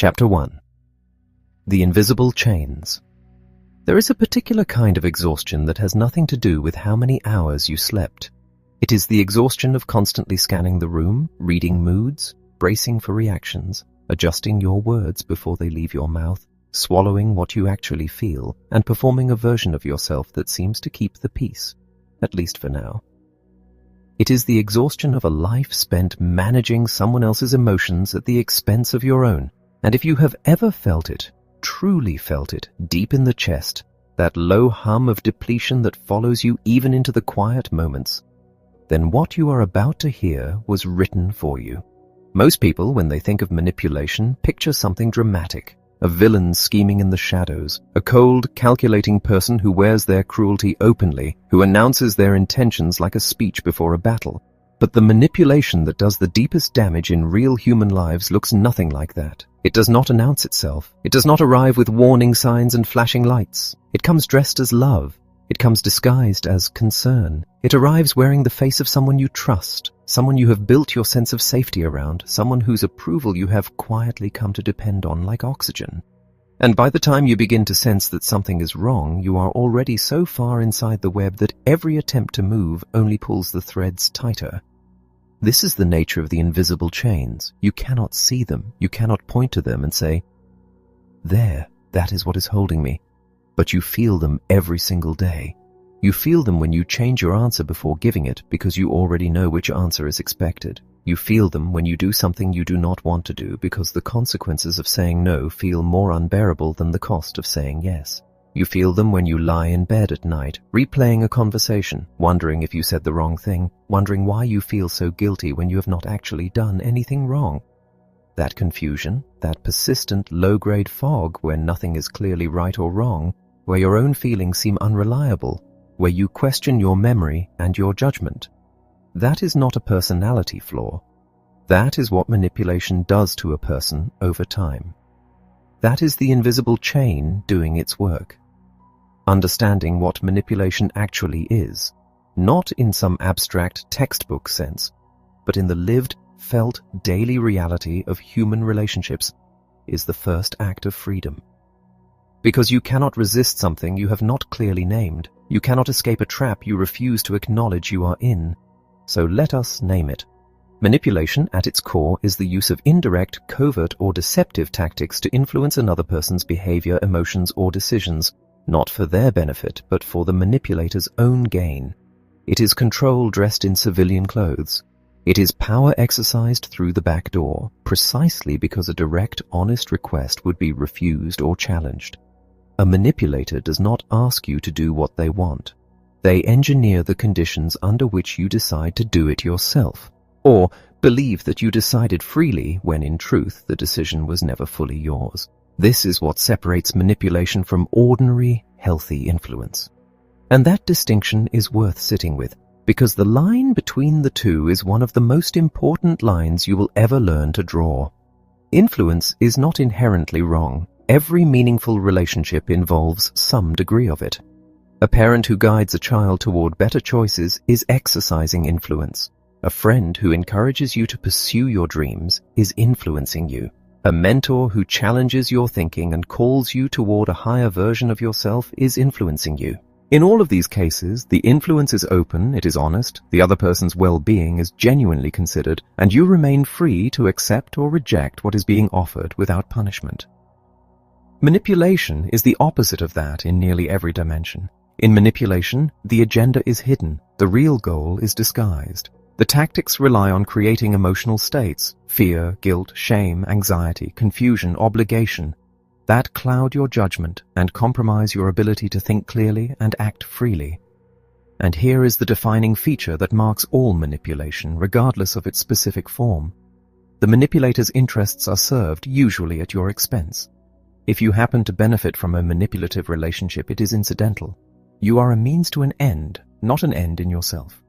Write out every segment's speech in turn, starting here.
Chapter 1. The Invisible Chains. There is a particular kind of exhaustion that has nothing to do with how many hours you slept. It is the exhaustion of constantly scanning the room, reading moods, bracing for reactions, adjusting your words before they leave your mouth, swallowing what you actually feel, and performing a version of yourself that seems to keep the peace, at least for now. It is the exhaustion of a life spent managing someone else's emotions at the expense of your own. And if you have ever felt it, truly felt it, deep in the chest, that low hum of depletion that follows you even into the quiet moments, then what you are about to hear was written for you. Most people, when they think of manipulation, picture something dramatic, a villain scheming in the shadows, a cold, calculating person who wears their cruelty openly, who announces their intentions like a speech before a battle. But the manipulation that does the deepest damage in real human lives looks nothing like that. It does not announce itself. It does not arrive with warning signs and flashing lights. It comes dressed as love. It comes disguised as concern. It arrives wearing the face of someone you trust, someone you have built your sense of safety around, someone whose approval you have quietly come to depend on like oxygen. And by the time you begin to sense that something is wrong, you are already so far inside the web that every attempt to move only pulls the threads tighter. This is the nature of the invisible chains. You cannot see them. You cannot point to them and say, "There, that is what is holding me." But you feel them every single day. You feel them when you change your answer before giving it because you already know which answer is expected. You feel them when you do something you do not want to do because the consequences of saying no feel more unbearable than the cost of saying yes. You feel them when you lie in bed at night, replaying a conversation, wondering if you said the wrong thing, wondering why you feel so guilty when you have not actually done anything wrong. That confusion, that persistent low-grade fog where nothing is clearly right or wrong, where your own feelings seem unreliable, where you question your memory and your judgment. That is not a personality flaw. That is what manipulation does to a person over time. That is the invisible chain doing its work. Understanding what manipulation actually is, not in some abstract textbook sense, but in the lived, felt daily reality of human relationships, is the first act of freedom. Because you cannot resist something you have not clearly named, you cannot escape a trap you refuse to acknowledge you are in, so let us name it. Manipulation, at its core, is the use of indirect, covert, or deceptive tactics to influence another person's behavior, emotions, or decisions, not for their benefit, but for the manipulator's own gain. It is control dressed in civilian clothes. It is power exercised through the back door, precisely because a direct, honest request would be refused or challenged. A manipulator does not ask you to do what they want. They engineer the conditions under which you decide to do it yourself, or believe that you decided freely when in truth the decision was never fully yours. This is what separates manipulation from ordinary, healthy influence. And that distinction is worth sitting with, because the line between the two is one of the most important lines you will ever learn to draw. Influence is not inherently wrong. Every meaningful relationship involves some degree of it. A parent who guides a child toward better choices is exercising influence. A friend who encourages you to pursue your dreams is influencing you. A mentor who challenges your thinking and calls you toward a higher version of yourself is influencing you. In all of these cases, the influence is open, it is honest, the other person's well-being is genuinely considered, and you remain free to accept or reject what is being offered without punishment. Manipulation is the opposite of that in nearly every dimension. In manipulation, the agenda is hidden, the real goal is disguised. The tactics rely on creating emotional states, fear, guilt, shame, anxiety, confusion, obligation, that cloud your judgment and compromise your ability to think clearly and act freely. And here is the defining feature that marks all manipulation, regardless of its specific form. The manipulator's interests are served, usually at your expense. If you happen to benefit from a manipulative relationship, it is incidental. You are a means to an end, not an end in yourself.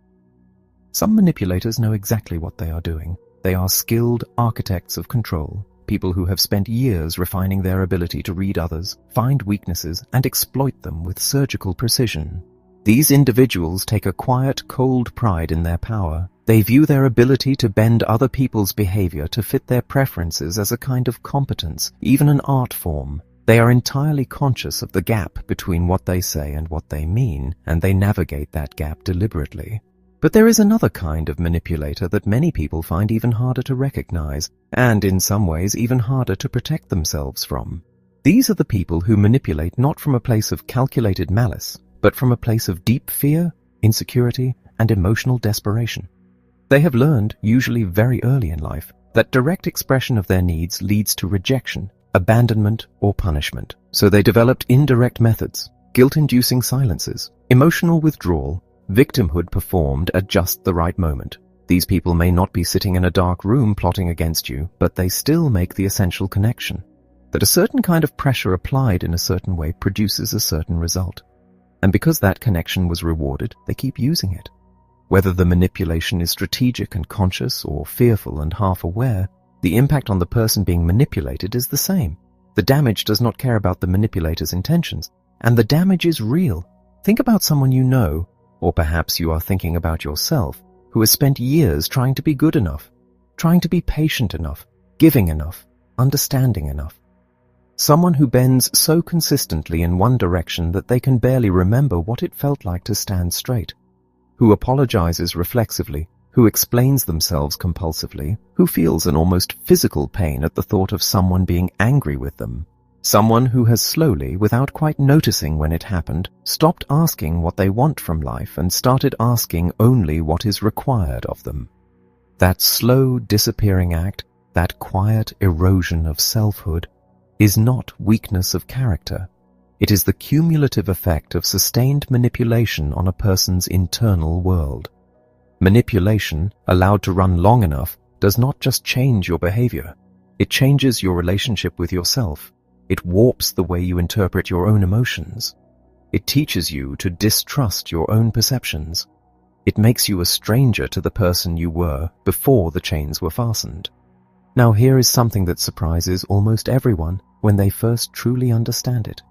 Some manipulators know exactly what they are doing. They are skilled architects of control, people who have spent years refining their ability to read others, find weaknesses, and exploit them with surgical precision. These individuals take a quiet, cold pride in their power. They view their ability to bend other people's behavior to fit their preferences as a kind of competence, even an art form. They are entirely conscious of the gap between what they say and what they mean, and they navigate that gap deliberately. But there is another kind of manipulator that many people find even harder to recognize, and in some ways even harder to protect themselves from. These are the people who manipulate not from a place of calculated malice, but from a place of deep fear, insecurity, and emotional desperation. They have learned, usually very early in life, that direct expression of their needs leads to rejection, abandonment, or punishment. So they developed indirect methods, guilt-inducing silences, emotional withdrawal, victimhood performed at just the right moment. These people may not be sitting in a dark room plotting against you, but they still make the essential connection, that a certain kind of pressure applied in a certain way produces a certain result. And because that connection was rewarded, they keep using it. Whether the manipulation is strategic and conscious or fearful and half-aware, the impact on the person being manipulated is the same. The damage does not care about the manipulator's intentions, and the damage is real. Think about someone you know, or perhaps you are thinking about yourself, who has spent years trying to be good enough, trying to be patient enough, giving enough, understanding enough. Someone who bends so consistently in one direction that they can barely remember what it felt like to stand straight, who apologizes reflexively, who explains themselves compulsively, who feels an almost physical pain at the thought of someone being angry with them. Someone who has slowly, without quite noticing when it happened, stopped asking what they want from life and started asking only what is required of them. That slow disappearing act, that quiet erosion of selfhood, is not weakness of character. It is the cumulative effect of sustained manipulation on a person's internal world. Manipulation, allowed to run long enough, does not just change your behavior. It changes your relationship with yourself. It warps the way you interpret your own emotions. It teaches you to distrust your own perceptions. It makes you a stranger to the person you were before the chains were fastened. Now here is something that surprises almost everyone when they first truly understand it.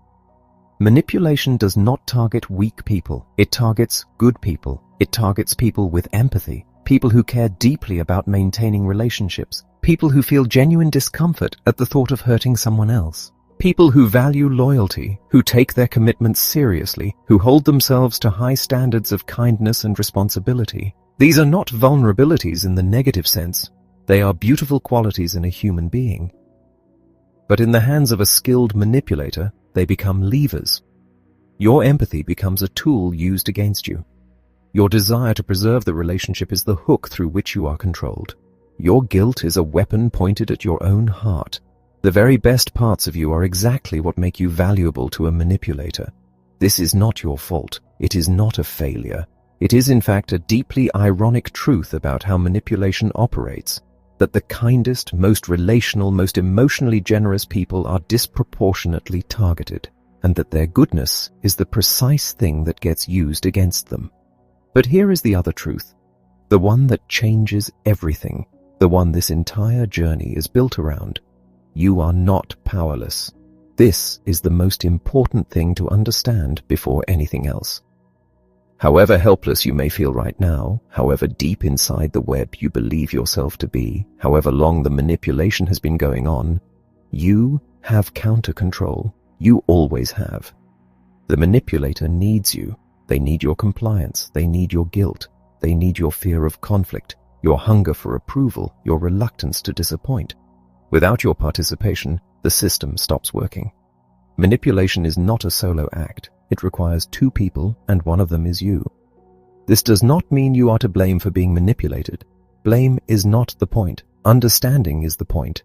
Manipulation does not target weak people. It targets good people. It targets people with empathy, people who care deeply about maintaining relationships, people who feel genuine discomfort at the thought of hurting someone else, people who value loyalty, who take their commitments seriously, who hold themselves to high standards of kindness and responsibility. These are not vulnerabilities in the negative sense. They are beautiful qualities in a human being. But in the hands of a skilled manipulator, they become levers. Your empathy becomes a tool used against you. Your desire to preserve the relationship is the hook through which you are controlled. Your guilt is a weapon pointed at your own heart. The very best parts of you are exactly what make you valuable to a manipulator. This is not your fault. It is not a failure. It is in fact a deeply ironic truth about how manipulation operates, that the kindest, most relational, most emotionally generous people are disproportionately targeted, and that their goodness is the precise thing that gets used against them. But here is the other truth, the one that changes everything, the one this entire journey is built around. You are not powerless. This is the most important thing to understand before anything else. However helpless you may feel right now, however deep inside the web you believe yourself to be, however long the manipulation has been going on, you have counter-control. You always have. The manipulator needs you. They need your compliance. They need your guilt. They need your fear of conflict, your hunger for approval, your reluctance to disappoint. Without your participation, the system stops working. Manipulation is not a solo act. It requires two people, and one of them is you. This does not mean you are to blame for being manipulated. Blame is not the point. Understanding is the point.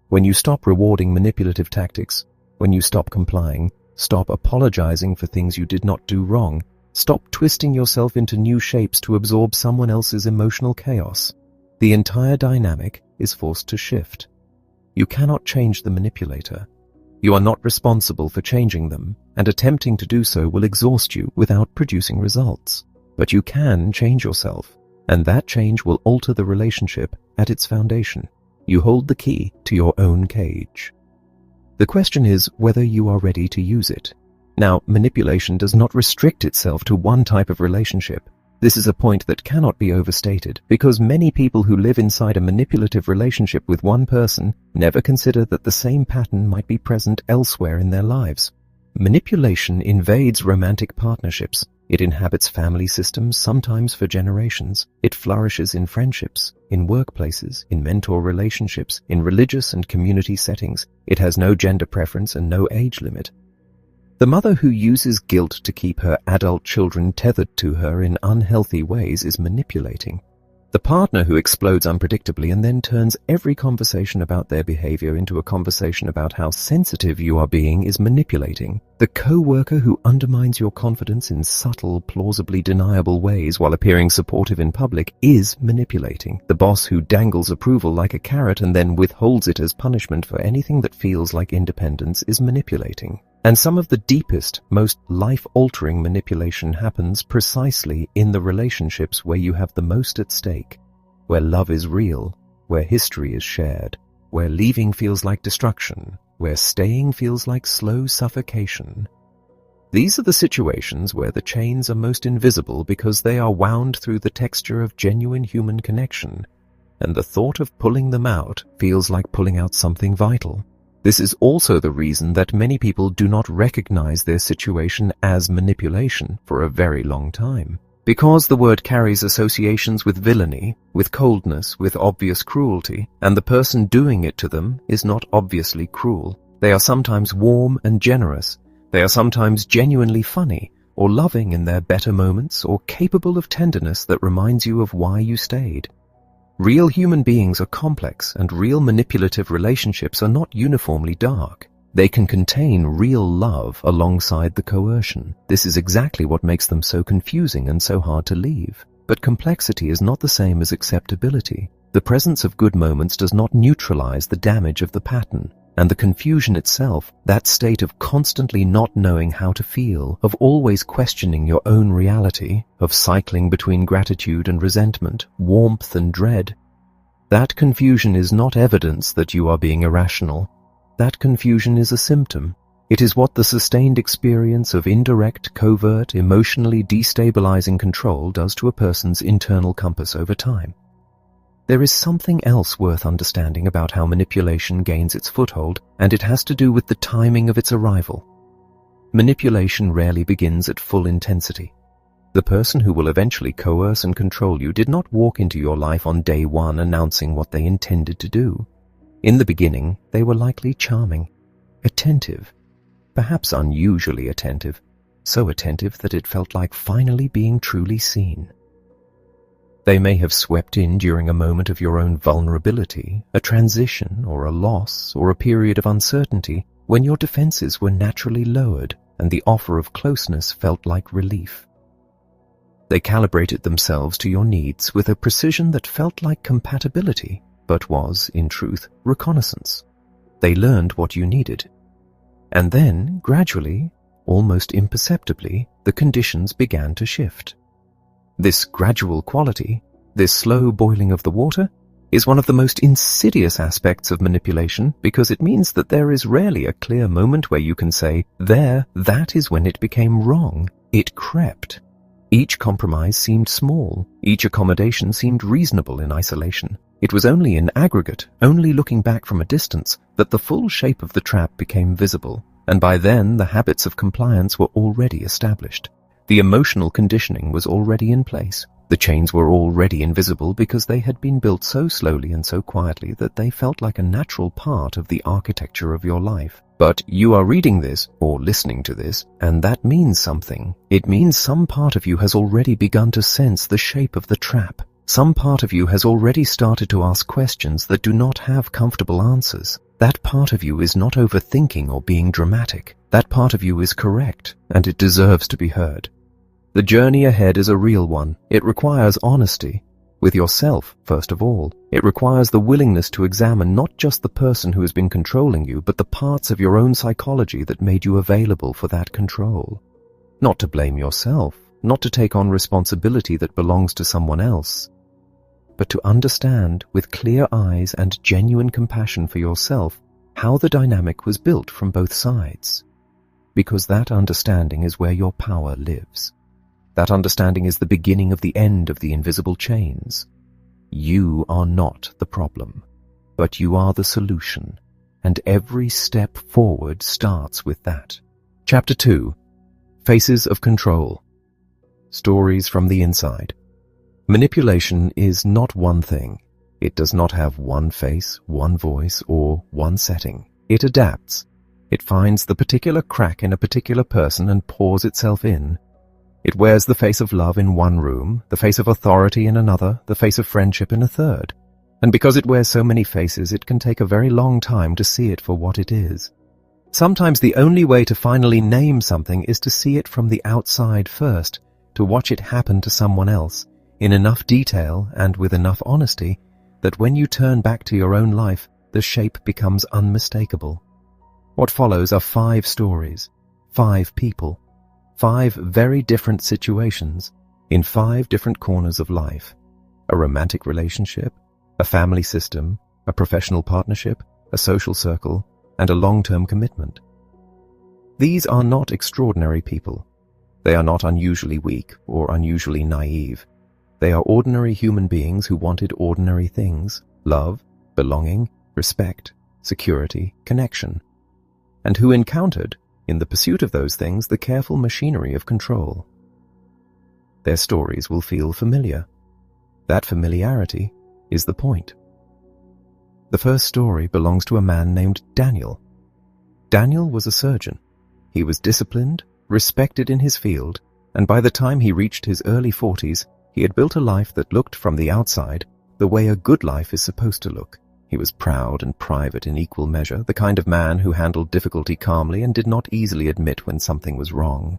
When you stop rewarding manipulative tactics, when you stop complying, stop apologizing for things you did not do wrong, stop twisting yourself into new shapes to absorb someone else's emotional chaos, the entire dynamic is forced to shift. You cannot change the manipulator. You are not responsible for changing them, and attempting to do so will exhaust you without producing results. But you can change yourself, and that change will alter the relationship at its foundation. You hold the key to your own cage. The question is whether you are ready to use it. Now, manipulation does not restrict itself to one type of relationship. This is a point that cannot be overstated, because many people who live inside a manipulative relationship with one person never consider that the same pattern might be present elsewhere in their lives. Manipulation invades romantic partnerships. It inhabits family systems, sometimes for generations. It flourishes in friendships, in workplaces, in mentor relationships, in religious and community settings. It has no gender preference and no age limit. The mother who uses guilt to keep her adult children tethered to her in unhealthy ways is manipulating. The partner who explodes unpredictably and then turns every conversation about their behavior into a conversation about how sensitive you are being is manipulating. The co-worker who undermines your confidence in subtle, plausibly deniable ways while appearing supportive in public is manipulating. The boss who dangles approval like a carrot and then withholds it as punishment for anything that feels like independence is manipulating. And some of the deepest, most life-altering manipulation happens precisely in the relationships where you have the most at stake, where love is real, where history is shared, where leaving feels like destruction, where staying feels like slow suffocation. These are the situations where the chains are most invisible because they are wound through the texture of genuine human connection, and the thought of pulling them out feels like pulling out something vital. This is also the reason that many people do not recognize their situation as manipulation for a very long time. Because the word carries associations with villainy, with coldness, with obvious cruelty, and the person doing it to them is not obviously cruel. They are sometimes warm and generous. They are sometimes genuinely funny, or loving in their better moments, or capable of tenderness that reminds you of why you stayed. Real human beings are complex, and real manipulative relationships are not uniformly dark. They can contain real love alongside the coercion. This is exactly what makes them so confusing and so hard to leave. But complexity is not the same as acceptability. The presence of good moments does not neutralize the damage of the pattern. And the confusion itself, that state of constantly not knowing how to feel, of always questioning your own reality, of cycling between gratitude and resentment, warmth and dread, that confusion is not evidence that you are being irrational. That confusion is a symptom. It is what the sustained experience of indirect, covert, emotionally destabilizing control does to a person's internal compass over time. There is something else worth understanding about how manipulation gains its foothold, and it has to do with the timing of its arrival. Manipulation rarely begins at full intensity. The person who will eventually coerce and control you did not walk into your life on day one announcing what they intended to do. In the beginning, they were likely charming, attentive, perhaps unusually attentive, so attentive that it felt like finally being truly seen. They may have swept in during a moment of your own vulnerability, a transition or a loss or a period of uncertainty when your defenses were naturally lowered and the offer of closeness felt like relief. They calibrated themselves to your needs with a precision that felt like compatibility, but was, in truth, reconnaissance. They learned what you needed. And then, gradually, almost imperceptibly, the conditions began to shift. This gradual quality, this slow boiling of the water, is one of the most insidious aspects of manipulation because it means that there is rarely a clear moment where you can say, that is when it became wrong. It crept. Each compromise seemed small. Each accommodation seemed reasonable in isolation. It was only in aggregate, only looking back from a distance, that the full shape of the trap became visible, and by then the habits of compliance were already established. The emotional conditioning was already in place. The chains were already invisible because they had been built so slowly and so quietly that they felt like a natural part of the architecture of your life. But you are reading this, or listening to this, and that means something. It means some part of you has already begun to sense the shape of the trap. Some part of you has already started to ask questions that do not have comfortable answers. That part of you is not overthinking or being dramatic. That part of you is correct, and it deserves to be heard. The journey ahead is a real one. It requires honesty with yourself, first of all. It requires the willingness to examine not just the person who has been controlling you, but the parts of your own psychology that made you available for that control. Not to blame yourself, not to take on responsibility that belongs to someone else, but to understand with clear eyes and genuine compassion for yourself how the dynamic was built from both sides. because that understanding is where your power lives. That understanding is the beginning of the end of the invisible chains. You are not the problem, but you are the solution, and every step forward starts with that. Chapter 2. Faces of Control. Stories from the Inside. Manipulation is not one thing. It does not have one face, one voice, or one setting. It adapts. It finds the particular crack in a particular person and pours itself in. It wears the face of love in one room, the face of authority in another, the face of friendship in a third. And because it wears so many faces, it can take a very long time to see it for what it is. Sometimes the only way to finally name something is to see it from the outside first, to watch it happen to someone else, in enough detail and with enough honesty, that when you turn back to your own life, the shape becomes unmistakable. What follows are 5 stories, 5 people, 5 very different situations, in 5 different corners of life. A romantic relationship, a family system, a professional partnership, a social circle, and a long-term commitment. These are not extraordinary people. They are not unusually weak or unusually naive. They are ordinary human beings who wanted ordinary things: love, belonging, respect, security, connection, and who encountered, in the pursuit of those things, the careful machinery of control. Their stories will feel familiar. That familiarity is the point. The first story belongs to a man named Daniel. Daniel was a surgeon. He was disciplined, respected in his field, and by the time he reached his early 40s, he had built a life that looked from the outside the way a good life is supposed to look. He was proud and private in equal measure, the kind of man who handled difficulty calmly and did not easily admit when something was wrong.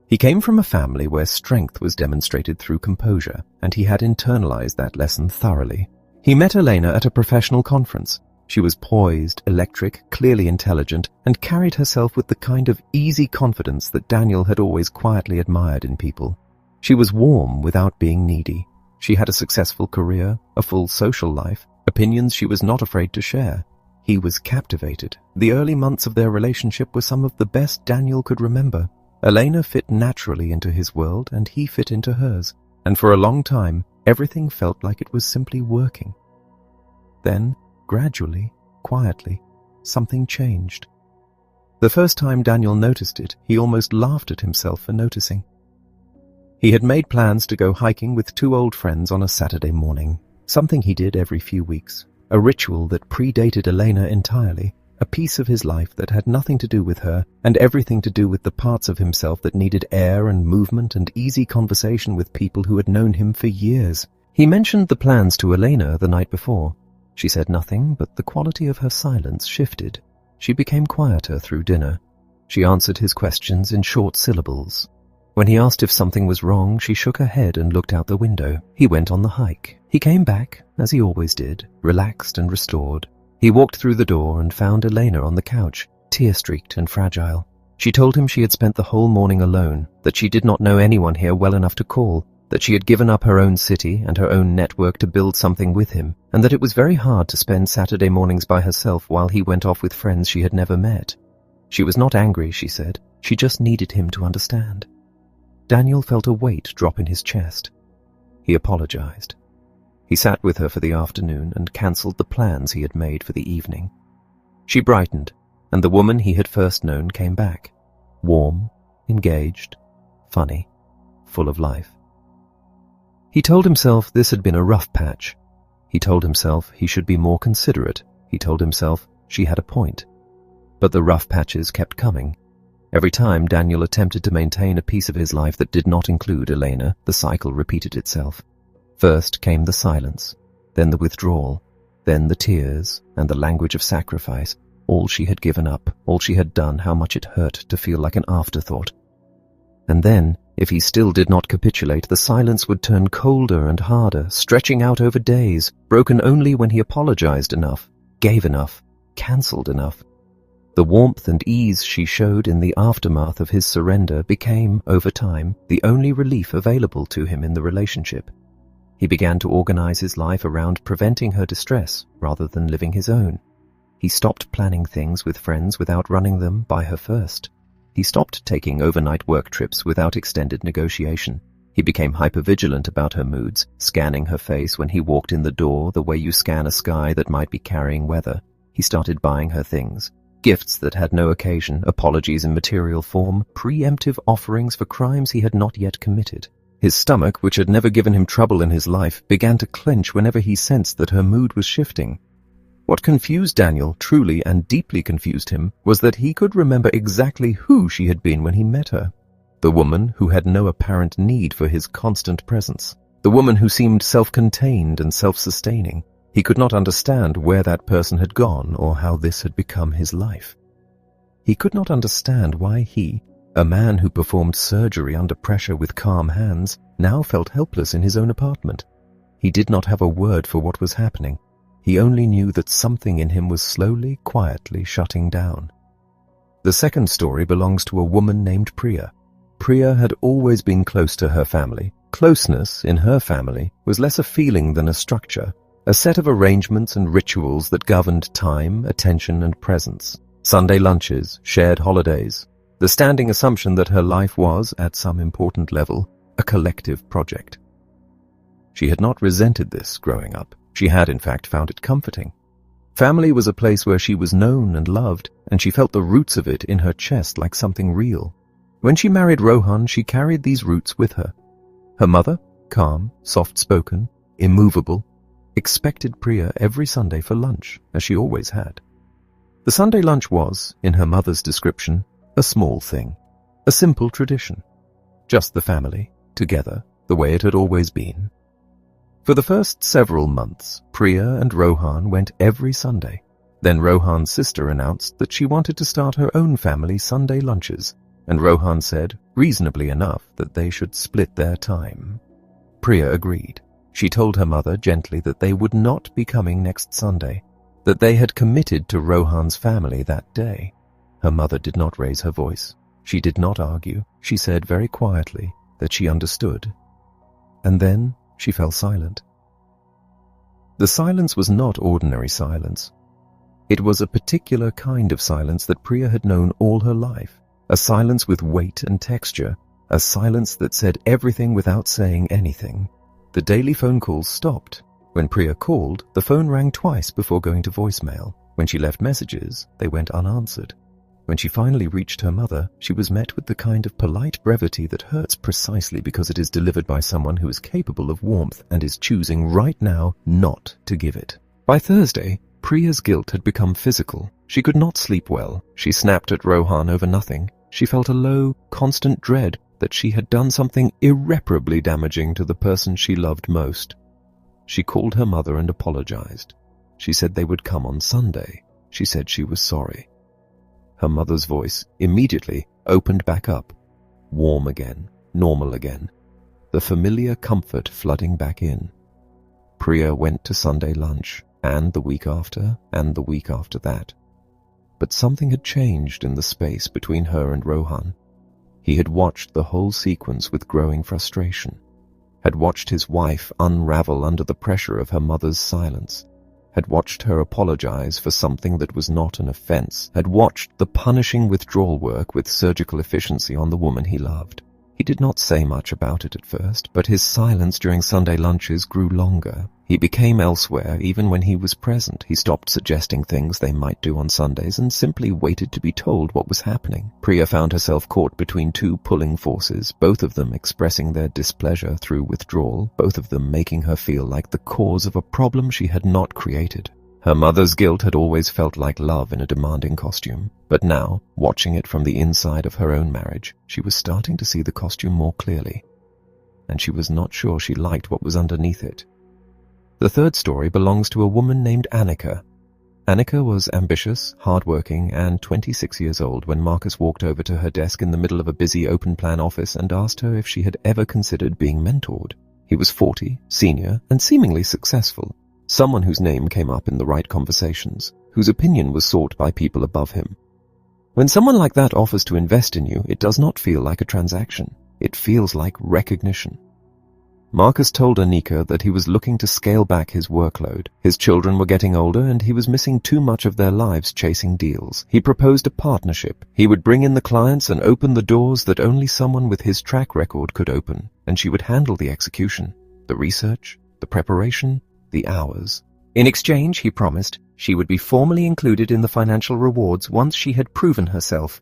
He came from a family where strength was demonstrated through composure, and he had internalized that lesson thoroughly. He met Elena at a professional conference. She was poised, electric, clearly intelligent, and carried herself with the kind of easy confidence that Daniel had always quietly admired in people. She was warm without being needy. She had a successful career, a full social life, opinions she was not afraid to share. He was captivated. The early months of their relationship were some of the best Daniel could remember. Elena fit naturally into his world, and he fit into hers, and for a long time, everything felt like it was simply working. Then, gradually, quietly, something changed. The first time Daniel noticed it, he almost laughed at himself for noticing. He had made plans to go hiking with 2 old friends on a Saturday morning, something he did every few weeks, a ritual that predated Elena entirely, a piece of his life that had nothing to do with her and everything to do with the parts of himself that needed air and movement and easy conversation with people who had known him for years. He mentioned the plans to Elena the night before. She said nothing, but the quality of her silence shifted. She became quieter through dinner. She answered his questions in short syllables. When he asked if something was wrong, she shook her head and looked out the window. He went on the hike. He came back, as he always did, relaxed and restored. He walked through the door and found Elena on the couch, tear-streaked and fragile. She told him she had spent the whole morning alone, that she did not know anyone here well enough to call, that she had given up her own city and her own network to build something with him, and that it was very hard to spend Saturday mornings by herself while he went off with friends she had never met. She was not angry, she said. She just needed him to understand. Daniel felt a weight drop in his chest. He apologized. He sat with her for the afternoon and cancelled the plans he had made for the evening. She brightened, and the woman he had first known came back, warm, engaged, funny, full of life. He told himself this had been a rough patch. He told himself he should be more considerate. He told himself she had a point. But the rough patches kept coming. Every time Daniel attempted to maintain a piece of his life that did not include Elena, the cycle repeated itself. First came the silence, then the withdrawal, then the tears and the language of sacrifice, all she had given up, all she had done, how much it hurt to feel like an afterthought. And then, if he still did not capitulate, the silence would turn colder and harder, stretching out over days, broken only when he apologized enough, gave enough, cancelled enough. The warmth and ease she showed in the aftermath of his surrender became, over time, the only relief available to him in the relationship. He began to organize his life around preventing her distress rather than living his own. He stopped planning things with friends without running them by her first. He stopped taking overnight work trips without extended negotiation. He became hypervigilant about her moods, scanning her face when he walked in the door the way you scan a sky that might be carrying weather. He started buying her things. Gifts that had no occasion, apologies in material form, preemptive offerings for crimes he had not yet committed. His stomach, which had never given him trouble in his life, began to clench whenever he sensed that her mood was shifting. What confused Daniel, truly and deeply confused him, was that he could remember exactly who she had been when he met her. The woman who had no apparent need for his constant presence. The woman who seemed self-contained and self-sustaining. He could not understand where that person had gone or how this had become his life. He could not understand why he, a man who performed surgery under pressure with calm hands, now felt helpless in his own apartment. He did not have a word for what was happening. He only knew that something in him was slowly, quietly shutting down. The second story belongs to a woman named Priya. Priya had always been close to her family. Closeness, in her family, was less a feeling than a structure, a set of arrangements and rituals that governed time, attention, and presence. Sunday lunches, shared holidays, the standing assumption that her life was, at some important level, a collective project. She had not resented this growing up. She had, in fact, found it comforting. Family was a place where she was known and loved, and she felt the roots of it in her chest like something real. When she married Rohan, she carried these roots with her. Her mother, calm, soft-spoken, immovable, expected Priya every Sunday for lunch, as she always had. The Sunday lunch was, in her mother's description, a small thing, a simple tradition. Just the family, together, the way it had always been. For the first several months, Priya and Rohan went every Sunday. Then Rohan's sister announced that she wanted to start her own family Sunday lunches, and Rohan said, reasonably enough, that they should split their time. Priya agreed. She told her mother gently that they would not be coming next Sunday, that they had committed to Rohan's family that day. Her mother did not raise her voice. She did not argue. She said very quietly that she understood. And then she fell silent. The silence was not ordinary silence. It was a particular kind of silence that Priya had known all her life, a silence with weight and texture, a silence that said everything without saying anything. The daily phone calls stopped. When Priya called, the phone rang twice before going to voicemail. When she left messages, they went unanswered. When she finally reached her mother, she was met with the kind of polite brevity that hurts precisely because it is delivered by someone who is capable of warmth and is choosing right now not to give it. By Thursday, Priya's guilt had become physical. She could not sleep well. She snapped at Rohan over nothing. She felt a low, constant dread that she had done something irreparably damaging to the person she loved most. She called her mother and apologized. She said they would come on Sunday. She said she was sorry. Her mother's voice immediately opened back up, warm again, normal again, the familiar comfort flooding back in. Priya went to Sunday lunch, and the week after, and the week after that. But something had changed in the space between her and Rohan. He had watched the whole sequence with growing frustration, had watched his wife unravel under the pressure of her mother's silence, had watched her apologize for something that was not an offense, had watched the punishing withdrawal work with surgical efficiency on the woman he loved. He did not say much about it at first, but his silence during Sunday lunches grew longer. He became elsewhere even when he was present. He stopped suggesting things they might do on Sundays and simply waited to be told what was happening. Priya found herself caught between two pulling forces, both of them expressing their displeasure through withdrawal, both of them making her feel like the cause of a problem she had not created. Her mother's guilt had always felt like love in a demanding costume, but now, watching it from the inside of her own marriage, she was starting to see the costume more clearly, and she was not sure she liked what was underneath it. The third story belongs to a woman named Annika. Annika was ambitious, hardworking, and 26 years old when Marcus walked over to her desk in the middle of a busy open-plan office and asked her if she had ever considered being mentored. He was 40, senior, and seemingly successful. Someone whose name came up in the right conversations, whose opinion was sought by people above him. When someone like that offers to invest in you, it does not feel like a transaction. It feels like recognition. Marcus told Anika that he was looking to scale back his workload. His children were getting older and he was missing too much of their lives chasing deals. He proposed a partnership. He would bring in the clients and open the doors that only someone with his track record could open, and she would handle the execution, the research, the preparation, the hours. In exchange, he promised, she would be formally included in the financial rewards once she had proven herself.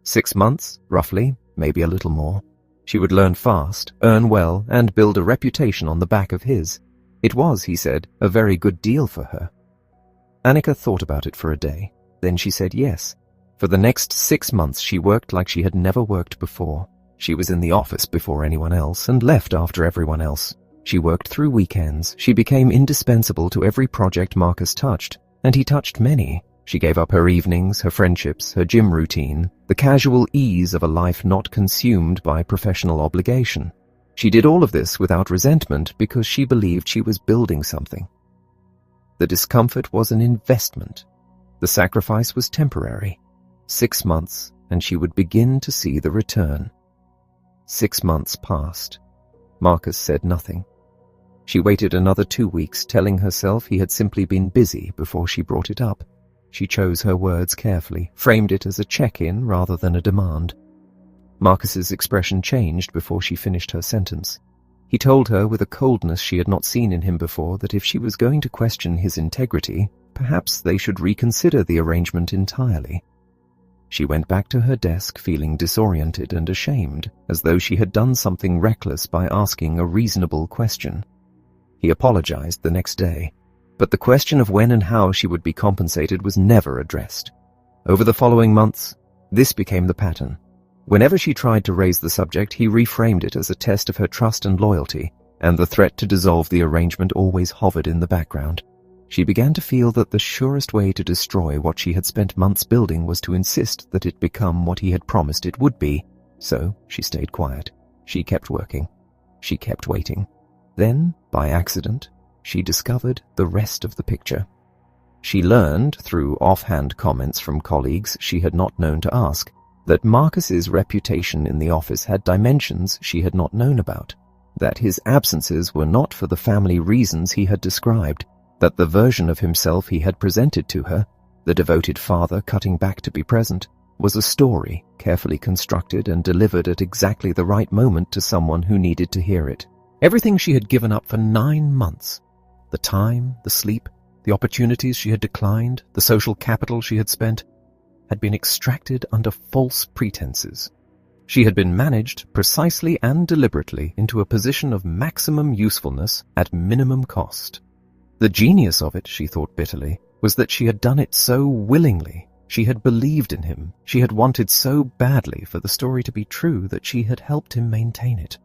6 months, roughly, maybe a little more. She would learn fast, earn well, and build a reputation on the back of his. It was, he said, a very good deal for her. Anika thought about it for a day. Then she said yes. For the next 6 months she worked like she had never worked before. She was in the office before anyone else and left after everyone else. She worked through weekends. She became indispensable to every project Marcus touched, and he touched many. She gave up her evenings, her friendships, her gym routine, the casual ease of a life not consumed by professional obligation. She did all of this without resentment because she believed she was building something. The discomfort was an investment. The sacrifice was temporary. 6 months, and she would begin to see the return. 6 months passed. Marcus said nothing. She waited another 2 weeks, telling herself he had simply been busy before she brought it up. She chose her words carefully, framed it as a check-in rather than a demand. Marcus's expression changed before she finished her sentence. He told her with a coldness she had not seen in him before that if she was going to question his integrity, perhaps they should reconsider the arrangement entirely. She went back to her desk feeling disoriented and ashamed, as though she had done something reckless by asking a reasonable question. He apologized the next day. But the question of when and how she would be compensated was never addressed. Over the following months, this became the pattern. Whenever she tried to raise the subject, he reframed it as a test of her trust and loyalty, and the threat to dissolve the arrangement always hovered in the background. She began to feel that the surest way to destroy what she had spent months building was to insist that it become what he had promised it would be. So she stayed quiet. She kept working. She kept waiting. Then, by accident, she discovered the rest of the picture. She learned, through offhand comments from colleagues she had not known to ask, that Marcus's reputation in the office had dimensions she had not known about, that his absences were not for the family reasons he had described, that the version of himself he had presented to her, the devoted father cutting back to be present, was a story carefully constructed and delivered at exactly the right moment to someone who needed to hear it. Everything she had given up for 9 months, the time, the sleep, the opportunities she had declined, the social capital she had spent, had been extracted under false pretenses. She had been managed precisely and deliberately into a position of maximum usefulness at minimum cost. The genius of it, she thought bitterly, was that she had done it so willingly. She had believed in him. She had wanted so badly for the story to be true that she had helped him maintain it.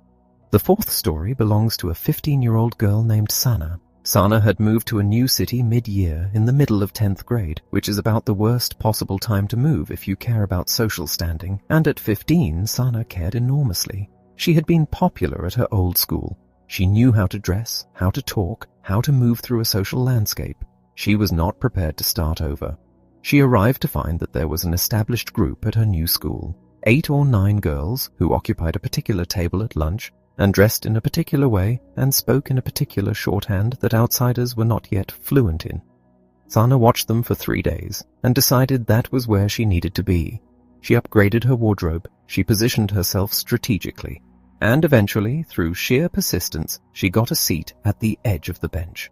The fourth story belongs to a 15-year-old girl named Sana. Sana had moved to a new city mid-year in the middle of 10th grade, which is about the worst possible time to move if you care about social standing, and at 15 Sana cared enormously. She had been popular at her old school. She knew how to dress, how to talk, how to move through a social landscape. She was not prepared to start over. She arrived to find that there was an established group at her new school, 8 or 9 girls who occupied a particular table at lunch, and dressed in a particular way and spoke in a particular shorthand that outsiders were not yet fluent in. Sana watched them for 3 days and decided that was where she needed to be. She upgraded her wardrobe, she positioned herself strategically, and eventually, through sheer persistence, she got a seat at the edge of the bench.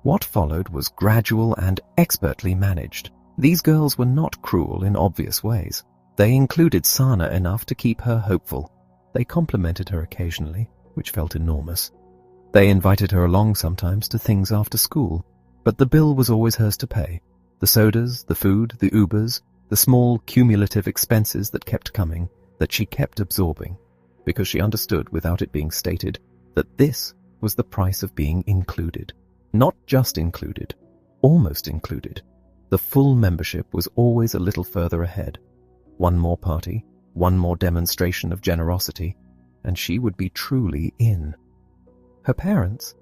What followed was gradual and expertly managed. These girls were not cruel in obvious ways. They included Sana enough to keep her hopeful. They complimented her occasionally, which felt enormous. They invited her along sometimes to things after school, but the bill was always hers to pay. The sodas, the food, the Ubers, the small cumulative expenses that kept coming, that she kept absorbing, because she understood, without it being stated, that this was the price of being included. Not just included, almost included. The full membership was always a little further ahead. One more party, one more demonstration of generosity, and she would be truly in. Her parents,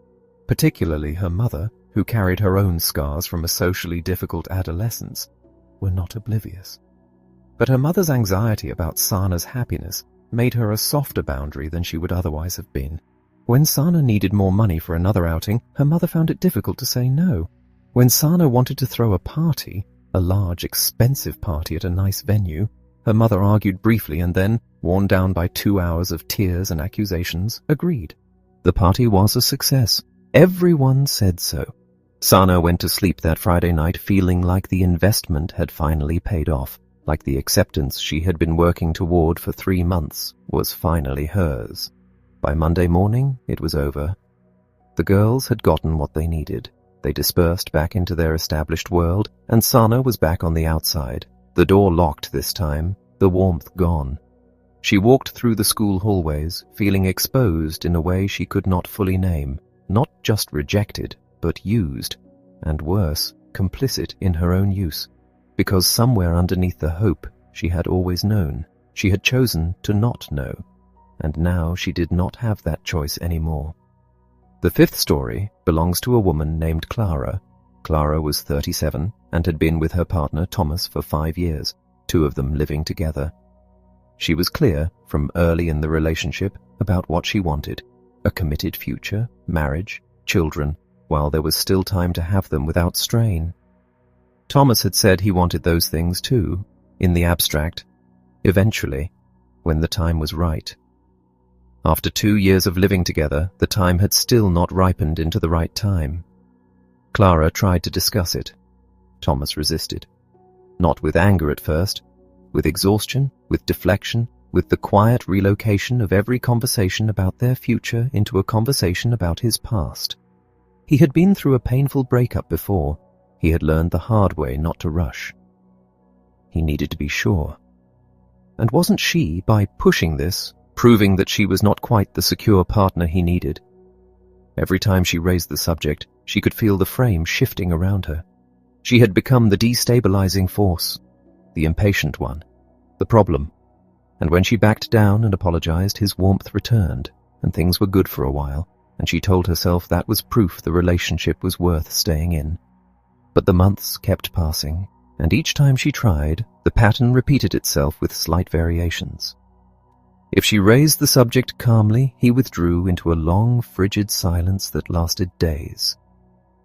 particularly her mother, who carried her own scars from a socially difficult adolescence, were not oblivious. But her mother's anxiety about Sana's happiness made her a softer boundary than she would otherwise have been. When Sana needed more money for another outing, her mother found it difficult to say no. When Sana wanted to throw a party, a large, expensive party at a nice venue, her mother argued briefly and then, worn down by 2 hours of tears and accusations, agreed. The party was a success. Everyone said so. Sana went to sleep that Friday night feeling like the investment had finally paid off, like the acceptance she had been working toward for 3 months was finally hers. By Monday morning, it was over. The girls had gotten what they needed. They dispersed back into their established world, and Sana was back on the outside, the door locked this time, the warmth gone. She walked through the school hallways, feeling exposed in a way she could not fully name, not just rejected, but used, and worse, complicit in her own use, because somewhere underneath the hope she had always known, she had chosen to not know, and now she did not have that choice anymore. The fifth story belongs to a woman named Clara. Clara was 37 and had been with her partner Thomas for 5 years, 2 of them living together. She was clear from early in the relationship about what she wanted: a committed future, marriage, children, while there was still time to have them without strain. Thomas had said he wanted those things too, in the abstract, eventually, when the time was right. After 2 years of living together, the time had still not ripened into the right time. Clara tried to discuss it. Thomas resisted. Not with anger at first, with exhaustion, with deflection, with the quiet relocation of every conversation about their future into a conversation about his past. He had been through a painful breakup before. He had learned the hard way not to rush. He needed to be sure. And wasn't she, by pushing this, proving that she was not quite the secure partner he needed? Every time she raised the subject, she could feel the frame shifting around her. She had become the destabilizing force, the impatient one, the problem. And when she backed down and apologized, his warmth returned, and things were good for a while, and she told herself that was proof the relationship was worth staying in. But the months kept passing, and each time she tried, the pattern repeated itself with slight variations. If she raised the subject calmly, he withdrew into a long, frigid silence that lasted days.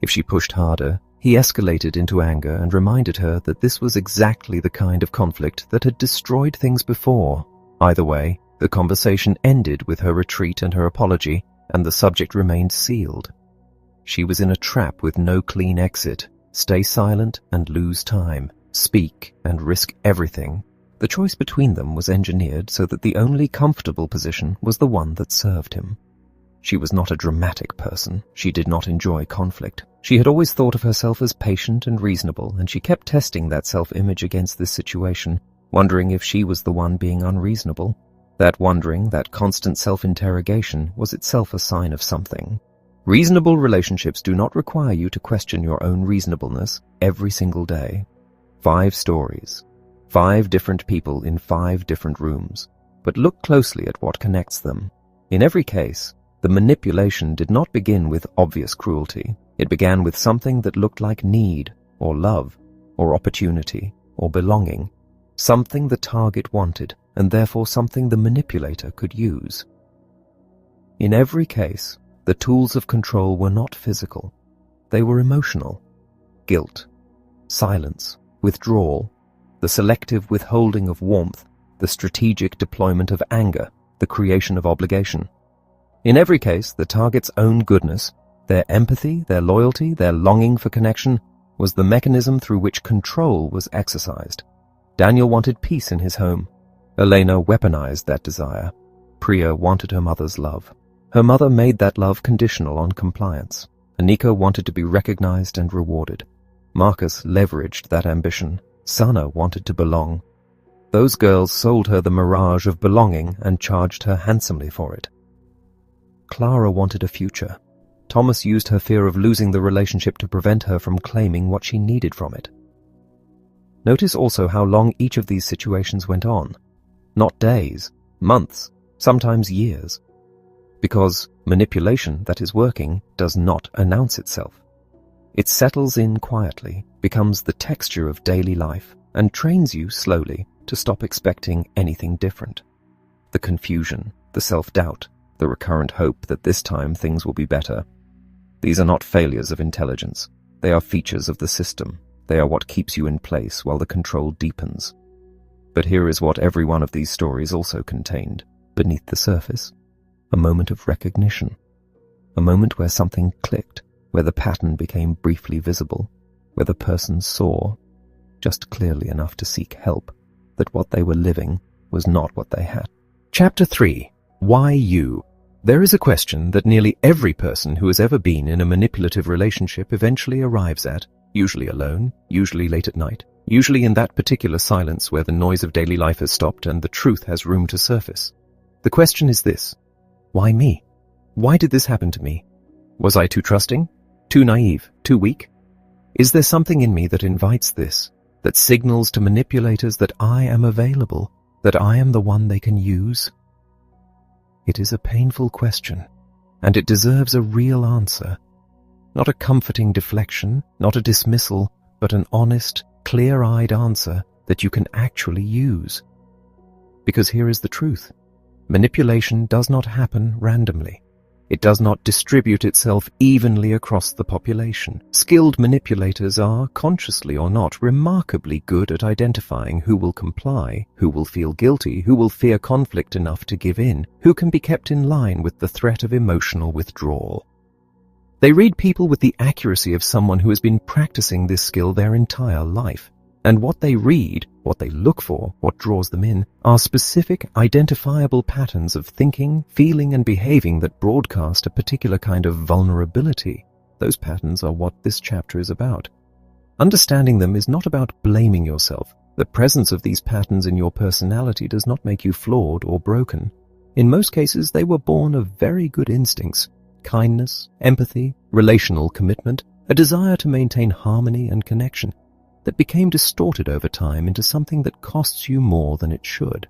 If she pushed harder, he escalated into anger and reminded her that this was exactly the kind of conflict that had destroyed things before. Either way, the conversation ended with her retreat and her apology, and the subject remained sealed. She was in a trap with no clean exit. Stay silent and lose time, speak and risk everything. The choice between them was engineered so that the only comfortable position was the one that served him. She was not a dramatic person. She did not enjoy conflict. She had always thought of herself as patient and reasonable, and she kept testing that self-image against this situation, wondering if she was the one being unreasonable. That wondering, that constant self-interrogation, was itself a sign of something. Reasonable relationships do not require you to question your own reasonableness every single day. 5 stories. 5 different people in 5 different rooms. But look closely at what connects them. In every case, the manipulation did not begin with obvious cruelty. It began with something that looked like need, or love, or opportunity, or belonging. Something the target wanted, and therefore something the manipulator could use. In every case, the tools of control were not physical. They were emotional. Guilt, silence, withdrawal, the selective withholding of warmth, the strategic deployment of anger, the creation of obligation. In every case, the target's own goodness, their empathy, their loyalty, their longing for connection, was the mechanism through which control was exercised. Daniel wanted peace in his home. Elena weaponized that desire. Priya wanted her mother's love. Her mother made that love conditional on compliance. Anika wanted to be recognized and rewarded. Marcus leveraged that ambition. Sana wanted to belong. Those girls sold her the mirage of belonging and charged her handsomely for it. Clara wanted a future. Thomas used her fear of losing the relationship to prevent her from claiming what she needed from it. Notice also how long each of these situations went on. Not days, months, sometimes years. Because manipulation that is working does not announce itself. It settles in quietly, becomes the texture of daily life, and trains you slowly to stop expecting anything different. The confusion, the self-doubt, the recurrent hope that this time things will be better. These are not failures of intelligence. They are features of the system. They are what keeps you in place while the control deepens. But here is what every one of these stories also contained, beneath the surface. A moment of recognition. A moment where something clicked, where the pattern became briefly visible, where the person saw, just clearly enough to seek help, that what they were living was not what they had. Chapter 3. Why you? There is a question that nearly every person who has ever been in a manipulative relationship eventually arrives at, usually alone, usually late at night, usually in that particular silence where the noise of daily life has stopped and the truth has room to surface. The question is this: why me? Why did this happen to me? Was I too trusting? Too naive? Too weak? Is there something in me that invites this, that signals to manipulators that I am available, that I am the one they can use? It is a painful question, and it deserves a real answer. Not a comforting deflection, not a dismissal, but an honest, clear-eyed answer that you can actually use. Because here is the truth. Manipulation does not happen randomly. It does not distribute itself evenly across the population. Skilled manipulators are, consciously or not, remarkably good at identifying who will comply, who will feel guilty, who will fear conflict enough to give in, who can be kept in line with the threat of emotional withdrawal. They read people with the accuracy of someone who has been practicing this skill their entire life. And what they read, what they look for, what draws them in, are specific, identifiable patterns of thinking, feeling, and behaving that broadcast a particular kind of vulnerability. Those patterns are what this chapter is about. Understanding them is not about blaming yourself. The presence of these patterns in your personality does not make you flawed or broken. In most cases, they were born of very good instincts: kindness, empathy, relational commitment, a desire to maintain harmony and connection, that became distorted over time into something that costs you more than it should.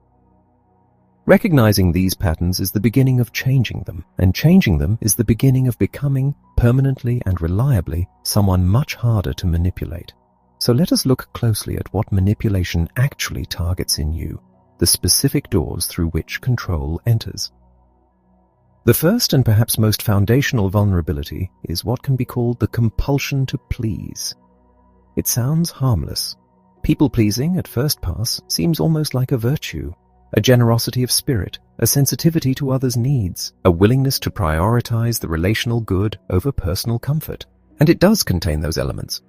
Recognizing these patterns is the beginning of changing them, and changing them is the beginning of becoming, permanently and reliably, someone much harder to manipulate. So let us look closely at what manipulation actually targets in you, the specific doors through which control enters. The first and perhaps most foundational vulnerability is what can be called the compulsion to please. It sounds harmless. People-pleasing, at first pass, seems almost like a virtue, a generosity of spirit, a sensitivity to others' needs, a willingness to prioritize the relational good over personal comfort. And it does contain those elements.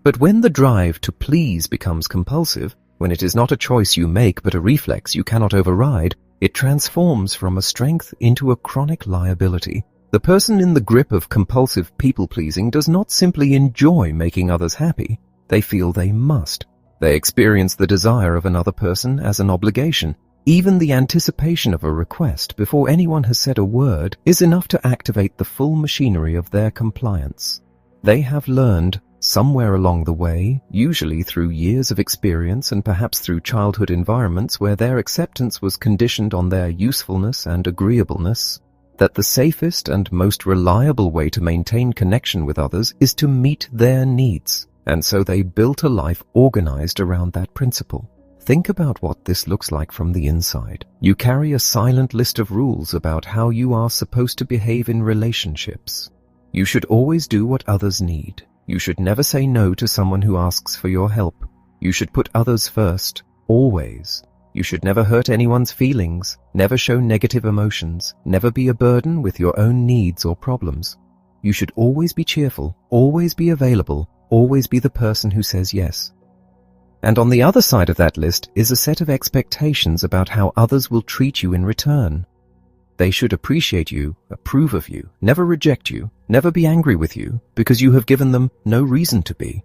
But when the drive to please becomes compulsive, when it is not a choice you make but a reflex you cannot override, it transforms from a strength into a chronic liability. The person in the grip of compulsive people-pleasing does not simply enjoy making others happy. They feel they must. They experience the desire of another person as an obligation. Even the anticipation of a request before anyone has said a word is enough to activate the full machinery of their compliance. They have learned, somewhere along the way, usually through years of experience and perhaps through childhood environments where their acceptance was conditioned on their usefulness and agreeableness, that the safest and most reliable way to maintain connection with others is to meet their needs. And so they built a life organized around that principle. Think about what this looks like from the inside. You carry a silent list of rules about how you are supposed to behave in relationships. You should always do what others need. You should never say no to someone who asks for your help. You should put others first, always. You should never hurt anyone's feelings, never show negative emotions, never be a burden with your own needs or problems. You should always be cheerful, always be available, always be the person who says yes. And on the other side of that list is a set of expectations about how others will treat you in return. They should appreciate you, approve of you, never reject you, never be angry with you, because you have given them no reason to be.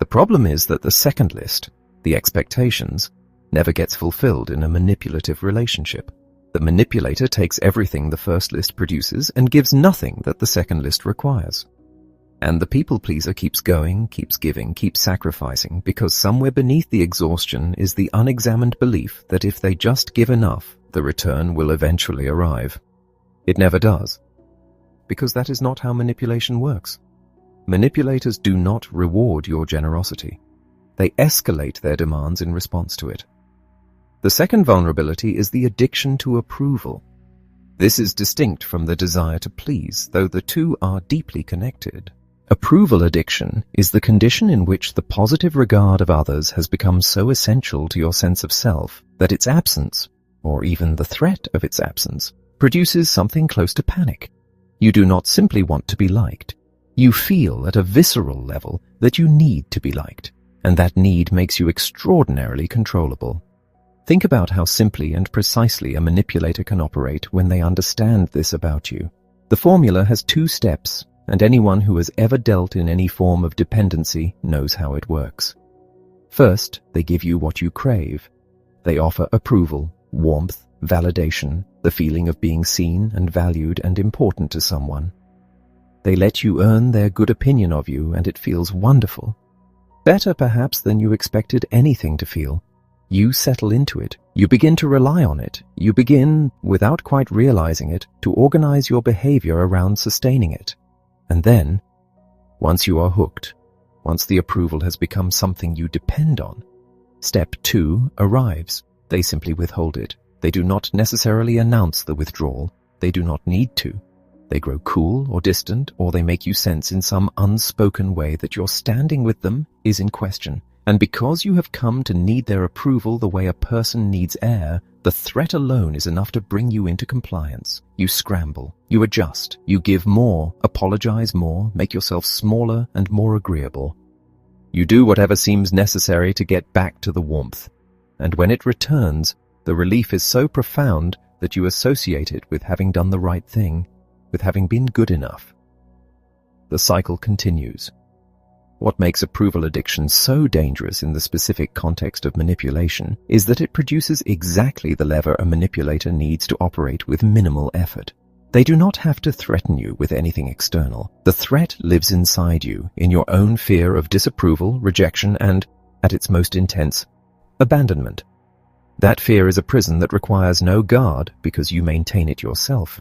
The problem is that the second list, the expectations, never gets fulfilled in a manipulative relationship. The manipulator takes everything the first list produces and gives nothing that the second list requires. And the people-pleaser keeps going, keeps giving, keeps sacrificing, because somewhere beneath the exhaustion is the unexamined belief that if they just give enough, the return will eventually arrive. It never does, because that is not how manipulation works. Manipulators do not reward your generosity. They escalate their demands in response to it. The second vulnerability is the addiction to approval. This is distinct from the desire to please, though the two are deeply connected. Approval addiction is the condition in which the positive regard of others has become so essential to your sense of self that its absence, or even the threat of its absence, produces something close to panic. You do not simply want to be liked. You feel at a visceral level that you need to be liked, and that need makes you extraordinarily controllable. Think about how simply and precisely a manipulator can operate when they understand this about you. The formula has 2 steps, and anyone who has ever dealt in any form of dependency knows how it works. First, they give you what you crave. They offer approval, warmth, validation, the feeling of being seen and valued and important to someone. They let you earn their good opinion of you, and it feels wonderful. Better perhaps than you expected anything to feel. You settle into it. You begin to rely on it. You begin, without quite realizing it, to organize your behavior around sustaining it. And then, once you are hooked, once the approval has become something you depend on, step 2 arrives. They simply withhold it. They do not necessarily announce the withdrawal. They do not need to. They grow cool or distant, or they make you sense in some unspoken way that your standing with them is in question. And because you have come to need their approval the way a person needs air, the threat alone is enough to bring you into compliance. You scramble, you adjust, you give more, apologize more, make yourself smaller and more agreeable. You do whatever seems necessary to get back to the warmth. And when it returns, the relief is so profound that you associate it with having done the right thing, with having been good enough. The cycle continues. What makes approval addiction so dangerous in the specific context of manipulation is that it produces exactly the lever a manipulator needs to operate with minimal effort. They do not have to threaten you with anything external. The threat lives inside you, in your own fear of disapproval, rejection, and, at its most intense, abandonment. That fear is a prison that requires no guard because you maintain it yourself.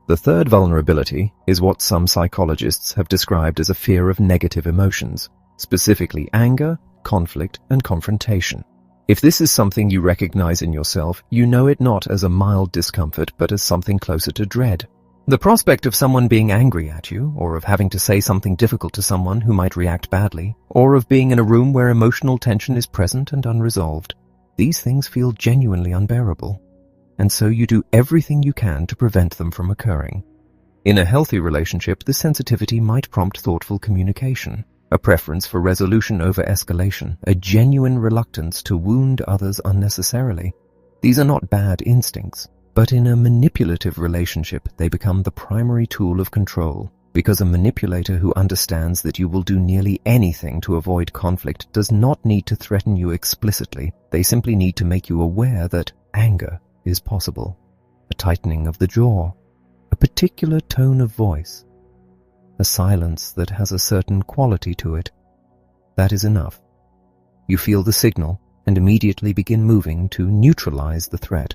The third vulnerability is what some psychologists have described as a fear of negative emotions, specifically anger, conflict, and confrontation. If this is something you recognize in yourself, you know it not as a mild discomfort but as something closer to dread. The prospect of someone being angry at you, or of having to say something difficult to someone who might react badly, or of being in a room where emotional tension is present and unresolved. These things feel genuinely unbearable. And so you do everything you can to prevent them from occurring. In a healthy relationship, this sensitivity might prompt thoughtful communication, a preference for resolution over escalation, a genuine reluctance to wound others unnecessarily. These are not bad instincts, but in a manipulative relationship, they become the primary tool of control, because a manipulator who understands that you will do nearly anything to avoid conflict does not need to threaten you explicitly. They simply need to make you aware that anger is possible, a tightening of the jaw, a particular tone of voice, a silence that has a certain quality to it. That is enough. You feel the signal and immediately begin moving to neutralize the threat,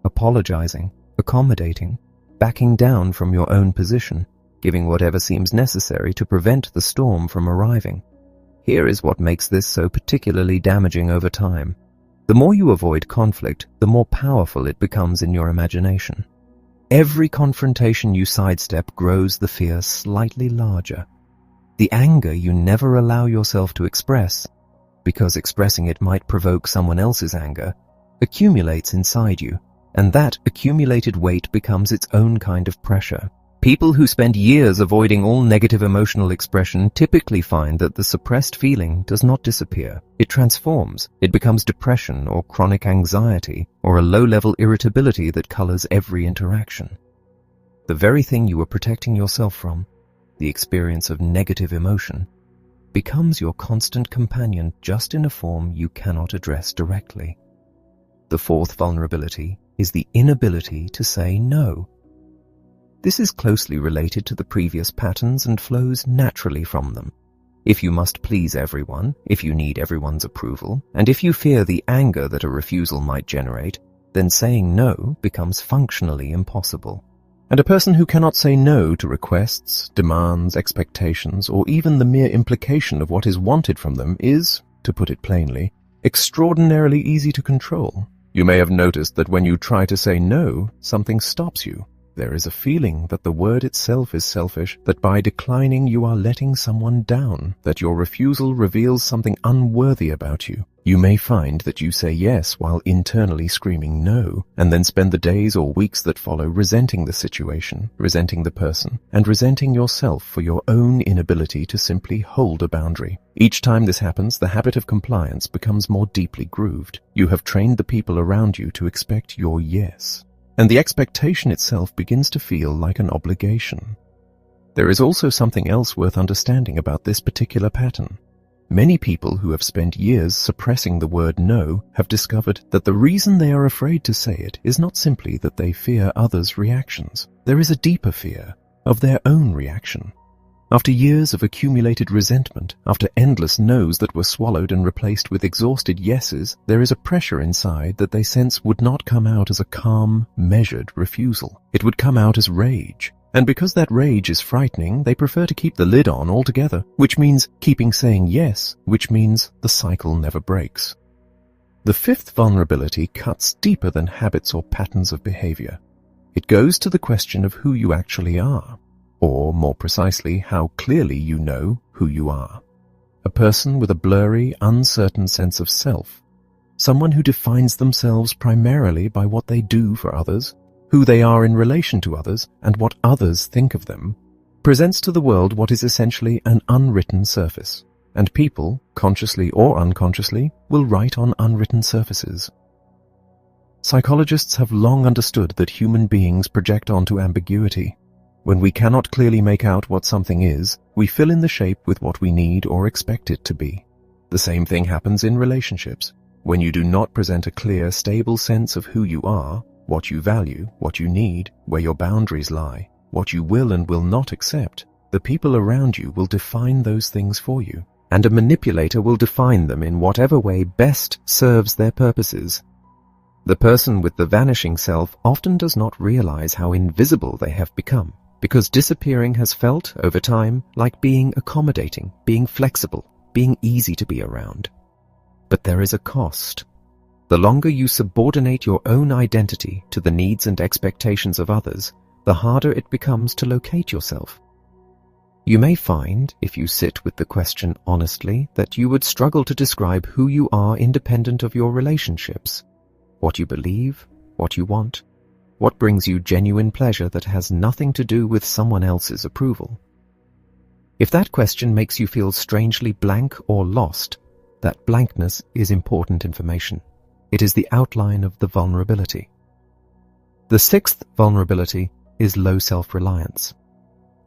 apologizing, accommodating, backing down from your own position, giving whatever seems necessary to prevent the storm from arriving. Here is what makes this so particularly damaging over time. The more you avoid conflict, the more powerful it becomes in your imagination. Every confrontation you sidestep grows the fear slightly larger. The anger you never allow yourself to express, because expressing it might provoke someone else's anger, accumulates inside you, and that accumulated weight becomes its own kind of pressure. People who spend years avoiding all negative emotional expression typically find that the suppressed feeling does not disappear. It transforms. It becomes depression or chronic anxiety or a low-level irritability that colors every interaction. The very thing you were protecting yourself from, the experience of negative emotion, becomes your constant companion just in a form you cannot address directly. The fourth vulnerability is the inability to say no. This is closely related to the previous patterns and flows naturally from them. If you must please everyone, if you need everyone's approval, and if you fear the anger that a refusal might generate, then saying no becomes functionally impossible. And a person who cannot say no to requests, demands, expectations, or even the mere implication of what is wanted from them is, to put it plainly, extraordinarily easy to control. You may have noticed that when you try to say no, something stops you. There is a feeling that the word itself is selfish, that by declining you are letting someone down, that your refusal reveals something unworthy about you. You may find that you say yes while internally screaming no, and then spend the days or weeks that follow resenting the situation, resenting the person, and resenting yourself for your own inability to simply hold a boundary. Each time this happens, the habit of compliance becomes more deeply grooved. You have trained the people around you to expect your yes, and the expectation itself begins to feel like an obligation. There is also something else worth understanding about this particular pattern. Many people who have spent years suppressing the word no have discovered that the reason they are afraid to say it is not simply that they fear others' reactions. There is a deeper fear of their own reaction. After years of accumulated resentment, after endless no's that were swallowed and replaced with exhausted yeses, there is a pressure inside that they sense would not come out as a calm, measured refusal. It would come out as rage. And because that rage is frightening, they prefer to keep the lid on altogether, which means keeping saying yes, which means the cycle never breaks. The fifth vulnerability cuts deeper than habits or patterns of behavior. It goes to the question of who you actually are, or more precisely, how clearly you know who you are. A person with a blurry, uncertain sense of self, someone who defines themselves primarily by what they do for others, who they are in relation to others, and what others think of them, presents to the world what is essentially an unwritten surface, and people, consciously or unconsciously, will write on unwritten surfaces. Psychologists have long understood that human beings project onto ambiguity. When we cannot clearly make out what something is, we fill in the shape with what we need or expect it to be. The same thing happens in relationships. When you do not present a clear, stable sense of who you are, what you value, what you need, where your boundaries lie, what you will and will not accept, the people around you will define those things for you, and a manipulator will define them in whatever way best serves their purposes. The person with the vanishing self often does not realize how invisible they have become, because disappearing has felt, over time, like being accommodating, being flexible, being easy to be around. But there is a cost. The longer you subordinate your own identity to the needs and expectations of others, the harder it becomes to locate yourself. You may find, if you sit with the question honestly, that you would struggle to describe who you are independent of your relationships, what you believe, what you want, what brings you genuine pleasure that has nothing to do with someone else's approval. If that question makes you feel strangely blank or lost, that blankness is important information. It is the outline of the vulnerability. The sixth vulnerability is low self-reliance,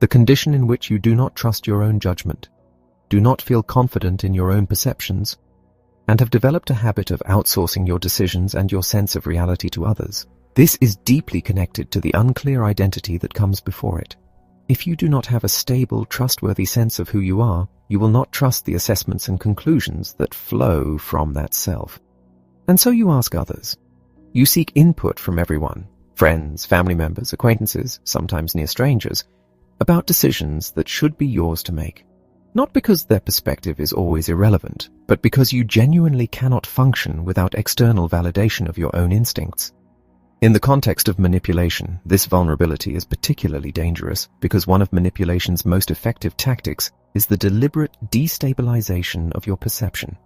the condition in which you do not trust your own judgment, do not feel confident in your own perceptions, and have developed a habit of outsourcing your decisions and your sense of reality to others. This is deeply connected to the unclear identity that comes before it. If you do not have a stable, trustworthy sense of who you are, you will not trust the assessments and conclusions that flow from that self. And so you ask others. You seek input from everyone, friends, family members, acquaintances, sometimes near strangers, about decisions that should be yours to make. Not because their perspective is always irrelevant, but because you genuinely cannot function without external validation of your own instincts. In the context of manipulation, this vulnerability is particularly dangerous because one of manipulation's most effective tactics is the deliberate destabilization of your perception.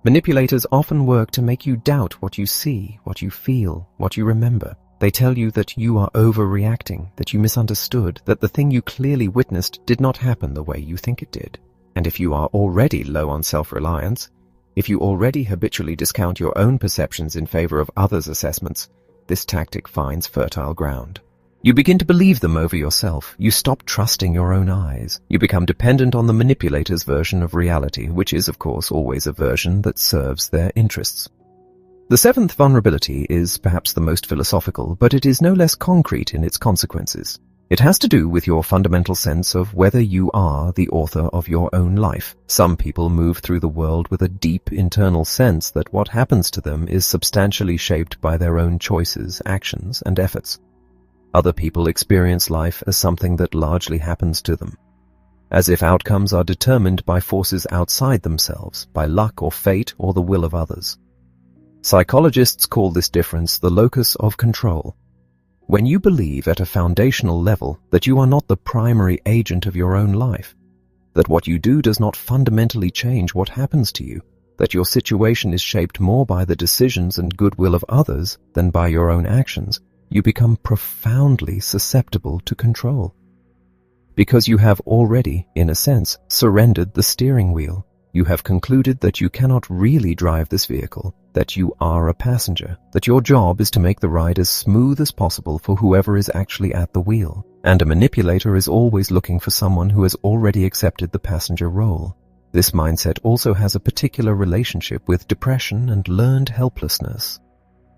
Manipulators often work to make you doubt what you see, what you feel, what you remember. They tell you that you are overreacting, that you misunderstood, that the thing you clearly witnessed did not happen the way you think it did. And if you are already low on self-reliance, if you already habitually discount your own perceptions in favor of others' assessments, this tactic finds fertile ground. You begin to believe them over yourself. You stop trusting your own eyes. You become dependent on the manipulator's version of reality, which is, of course, always a version that serves their interests. The seventh vulnerability is perhaps the most philosophical, but it is no less concrete in its consequences. It has to do with your fundamental sense of whether you are the author of your own life. Some people move through the world with a deep internal sense that what happens to them is substantially shaped by their own choices, actions, and efforts. Other people experience life as something that largely happens to them, as if outcomes are determined by forces outside themselves, by luck or fate or the will of others. Psychologists call this difference the locus of control. When you believe at a foundational level that you are not the primary agent of your own life, that what you do does not fundamentally change what happens to you, that your situation is shaped more by the decisions and goodwill of others than by your own actions, you become profoundly susceptible to control. Because you have already, in a sense, surrendered the steering wheel, you have concluded that you cannot really drive this vehicle, that you are a passenger, that your job is to make the ride as smooth as possible for whoever is actually at the wheel, and a manipulator is always looking for someone who has already accepted the passenger role. This mindset also has a particular relationship with depression and learned helplessness,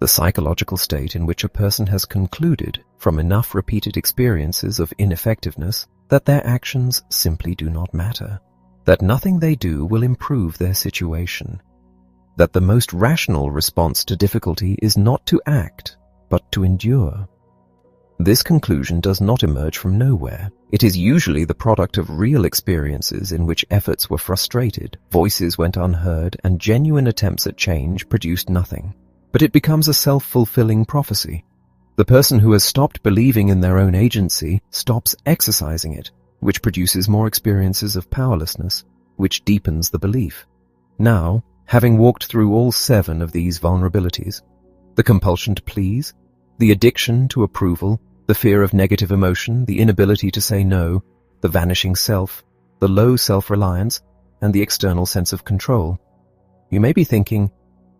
the psychological state in which a person has concluded, from enough repeated experiences of ineffectiveness, that their actions simply do not matter, that nothing they do will improve their situation, that the most rational response to difficulty is not to act, but to endure. This conclusion does not emerge from nowhere. It is usually the product of real experiences in which efforts were frustrated, voices went unheard, and genuine attempts at change produced nothing. But it becomes a self-fulfilling prophecy. The person who has stopped believing in their own agency stops exercising it, which produces more experiences of powerlessness, which deepens the belief. Now, having walked through all 7 of these vulnerabilities, the compulsion to please, the addiction to approval, the fear of negative emotion, the inability to say no, the vanishing self, the low self-reliance, and the external sense of control, you may be thinking,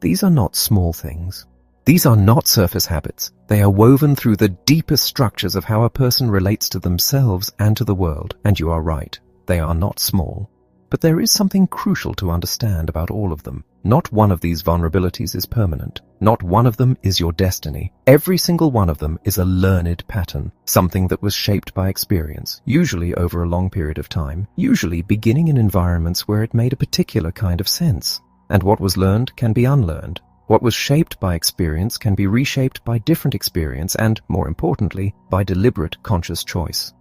these are not small things. These are not surface habits. They are woven through the deepest structures of how a person relates to themselves and to the world. And you are right, they are not small. But there is something crucial to understand about all of them. Not one of these vulnerabilities is permanent. Not one of them is your destiny. Every single one of them is a learned pattern, something that was shaped by experience, usually over a long period of time, usually beginning in environments where it made a particular kind of sense. And what was learned can be unlearned. What was shaped by experience can be reshaped by different experience and, more importantly, by deliberate conscious choice.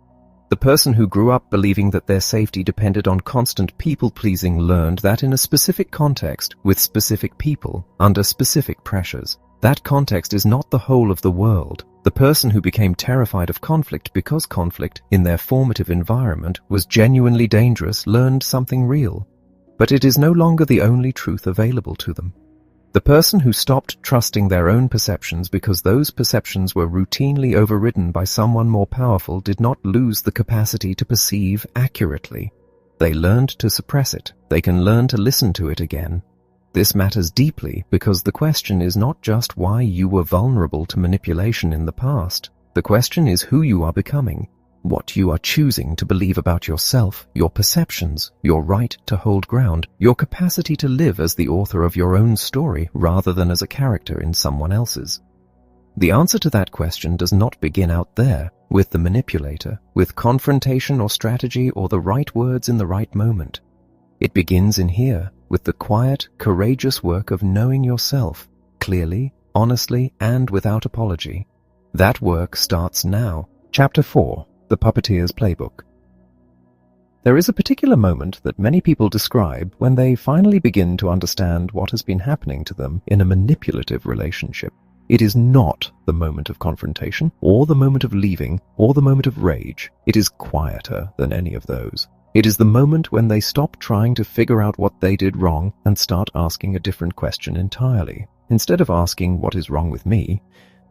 The person who grew up believing that their safety depended on constant people-pleasing learned that in a specific context, with specific people, under specific pressures. That context is not the whole of the world. The person who became terrified of conflict because conflict, in their formative environment, was genuinely dangerous learned something real. But it is no longer the only truth available to them. The person who stopped trusting their own perceptions because those perceptions were routinely overridden by someone more powerful did not lose the capacity to perceive accurately. They learned to suppress it. They can learn to listen to it again. This matters deeply because the question is not just why you were vulnerable to manipulation in the past. The question is who you are becoming, what you are choosing to believe about yourself, your perceptions, your right to hold ground, your capacity to live as the author of your own story rather than as a character in someone else's. The answer to that question does not begin out there, with the manipulator, with confrontation or strategy or the right words in the right moment. It begins in here, with the quiet, courageous work of knowing yourself, clearly, honestly, and without apology. That work starts now. Chapter 4. The Puppeteer's Playbook. There is a particular moment that many people describe when they finally begin to understand what has been happening to them in a manipulative relationship. It is not the moment of confrontation, or the moment of leaving, or the moment of rage. It is quieter than any of those. It is the moment when they stop trying to figure out what they did wrong and start asking a different question entirely. Instead of asking, "What is wrong with me?"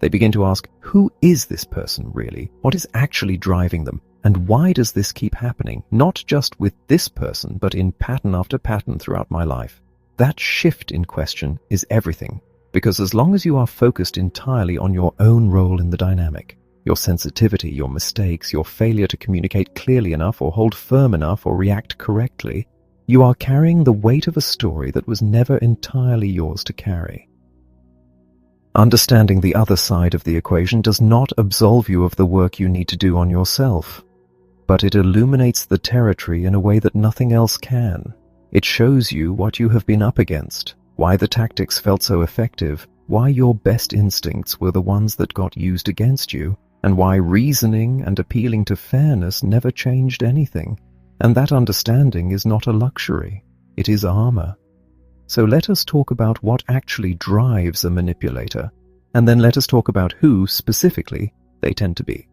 they begin to ask, who is this person really? What is actually driving them? And why does this keep happening? Not just with this person, but in pattern after pattern throughout my life. That shift in question is everything, because as long as you are focused entirely on your own role in the dynamic, your sensitivity, your mistakes, your failure to communicate clearly enough or hold firm enough or react correctly, you are carrying the weight of a story that was never entirely yours to carry. Understanding the other side of the equation does not absolve you of the work you need to do on yourself, but it illuminates the territory in a way that nothing else can. It shows you what you have been up against, why the tactics felt so effective, why your best instincts were the ones that got used against you, and why reasoning and appealing to fairness never changed anything. And that understanding is not a luxury, it is armor. So let us talk about what actually drives a manipulator, and then let us talk about who, specifically, they tend to be.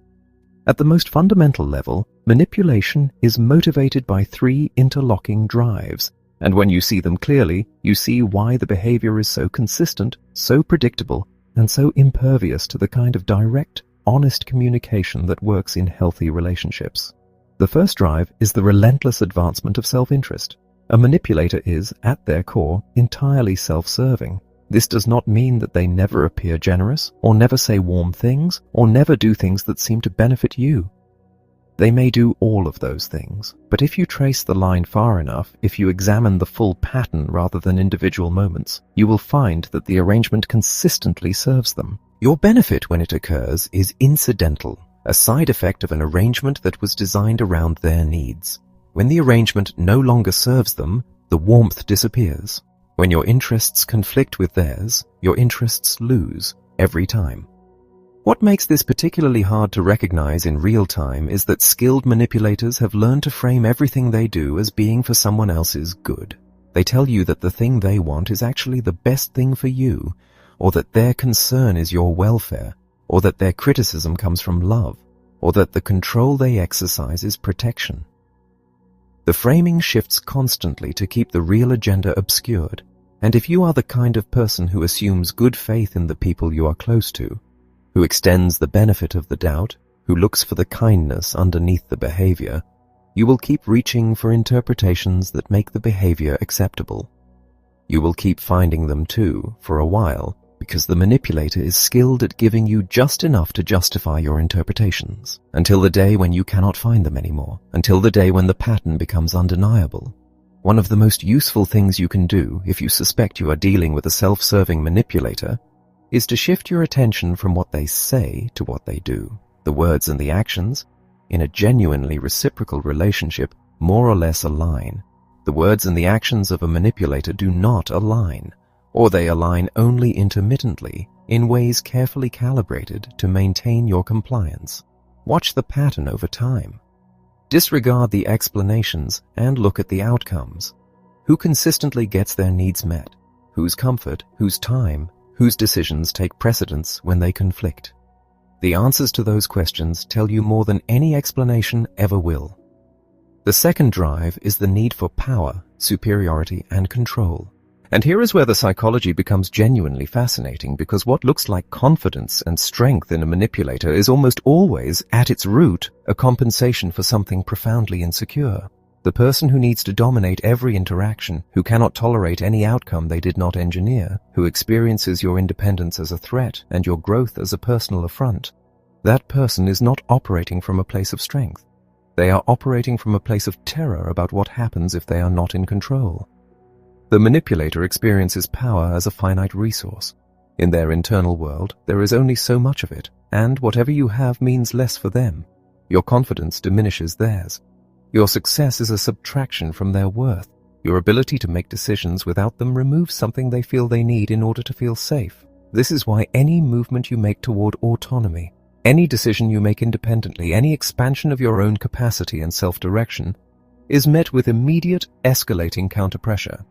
At the most fundamental level, manipulation is motivated by three interlocking drives, and when you see them clearly, you see why the behavior is so consistent, so predictable, and so impervious to the kind of direct, honest communication that works in healthy relationships. The first drive is the relentless advancement of self-interest. A manipulator is, at their core, entirely self-serving. This does not mean that they never appear generous, or never say warm things, or never do things that seem to benefit you. They may do all of those things, but if you trace the line far enough, if you examine the full pattern rather than individual moments, you will find that the arrangement consistently serves them. Your benefit when it occurs is incidental, a side effect of an arrangement that was designed around their needs. When the arrangement no longer serves them, the warmth disappears. When your interests conflict with theirs, your interests lose every time. What makes this particularly hard to recognize in real time is that skilled manipulators have learned to frame everything they do as being for someone else's good. They tell you that the thing they want is actually the best thing for you, or that their concern is your welfare, or that their criticism comes from love, or that the control they exercise is protection. The framing shifts constantly to keep the real agenda obscured, and if you are the kind of person who assumes good faith in the people you are close to, who extends the benefit of the doubt, who looks for the kindness underneath the behavior, you will keep reaching for interpretations that make the behavior acceptable. You will keep finding them too, for a while, because the manipulator is skilled at giving you just enough to justify your interpretations, until the day when you cannot find them anymore, until the day when the pattern becomes undeniable. One of the most useful things you can do if you suspect you are dealing with a self-serving manipulator is to shift your attention from what they say to what they do. The words and the actions, in a genuinely reciprocal relationship, more or less align. The words and the actions of a manipulator do not align, or they align only intermittently in ways carefully calibrated to maintain your compliance. Watch the pattern over time. Disregard the explanations and look at the outcomes. Who consistently gets their needs met? Whose comfort, whose time, whose decisions take precedence when they conflict? The answers to those questions tell you more than any explanation ever will. The second drive is the need for power, superiority, and control. And here is where the psychology becomes genuinely fascinating, because what looks like confidence and strength in a manipulator is almost always, at its root, a compensation for something profoundly insecure. The person who needs to dominate every interaction, who cannot tolerate any outcome they did not engineer, who experiences your independence as a threat and your growth as a personal affront, that person is not operating from a place of strength. They are operating from a place of terror about what happens if they are not in control. The manipulator experiences power as a finite resource. In their internal world, there is only so much of it, and whatever you have means less for them. Your confidence diminishes theirs. Your success is a subtraction from their worth. Your ability to make decisions without them removes something they feel they need in order to feel safe. This is why any movement you make toward autonomy, any decision you make independently, any expansion of your own capacity and self-direction, is met with immediate, escalating counterpressure.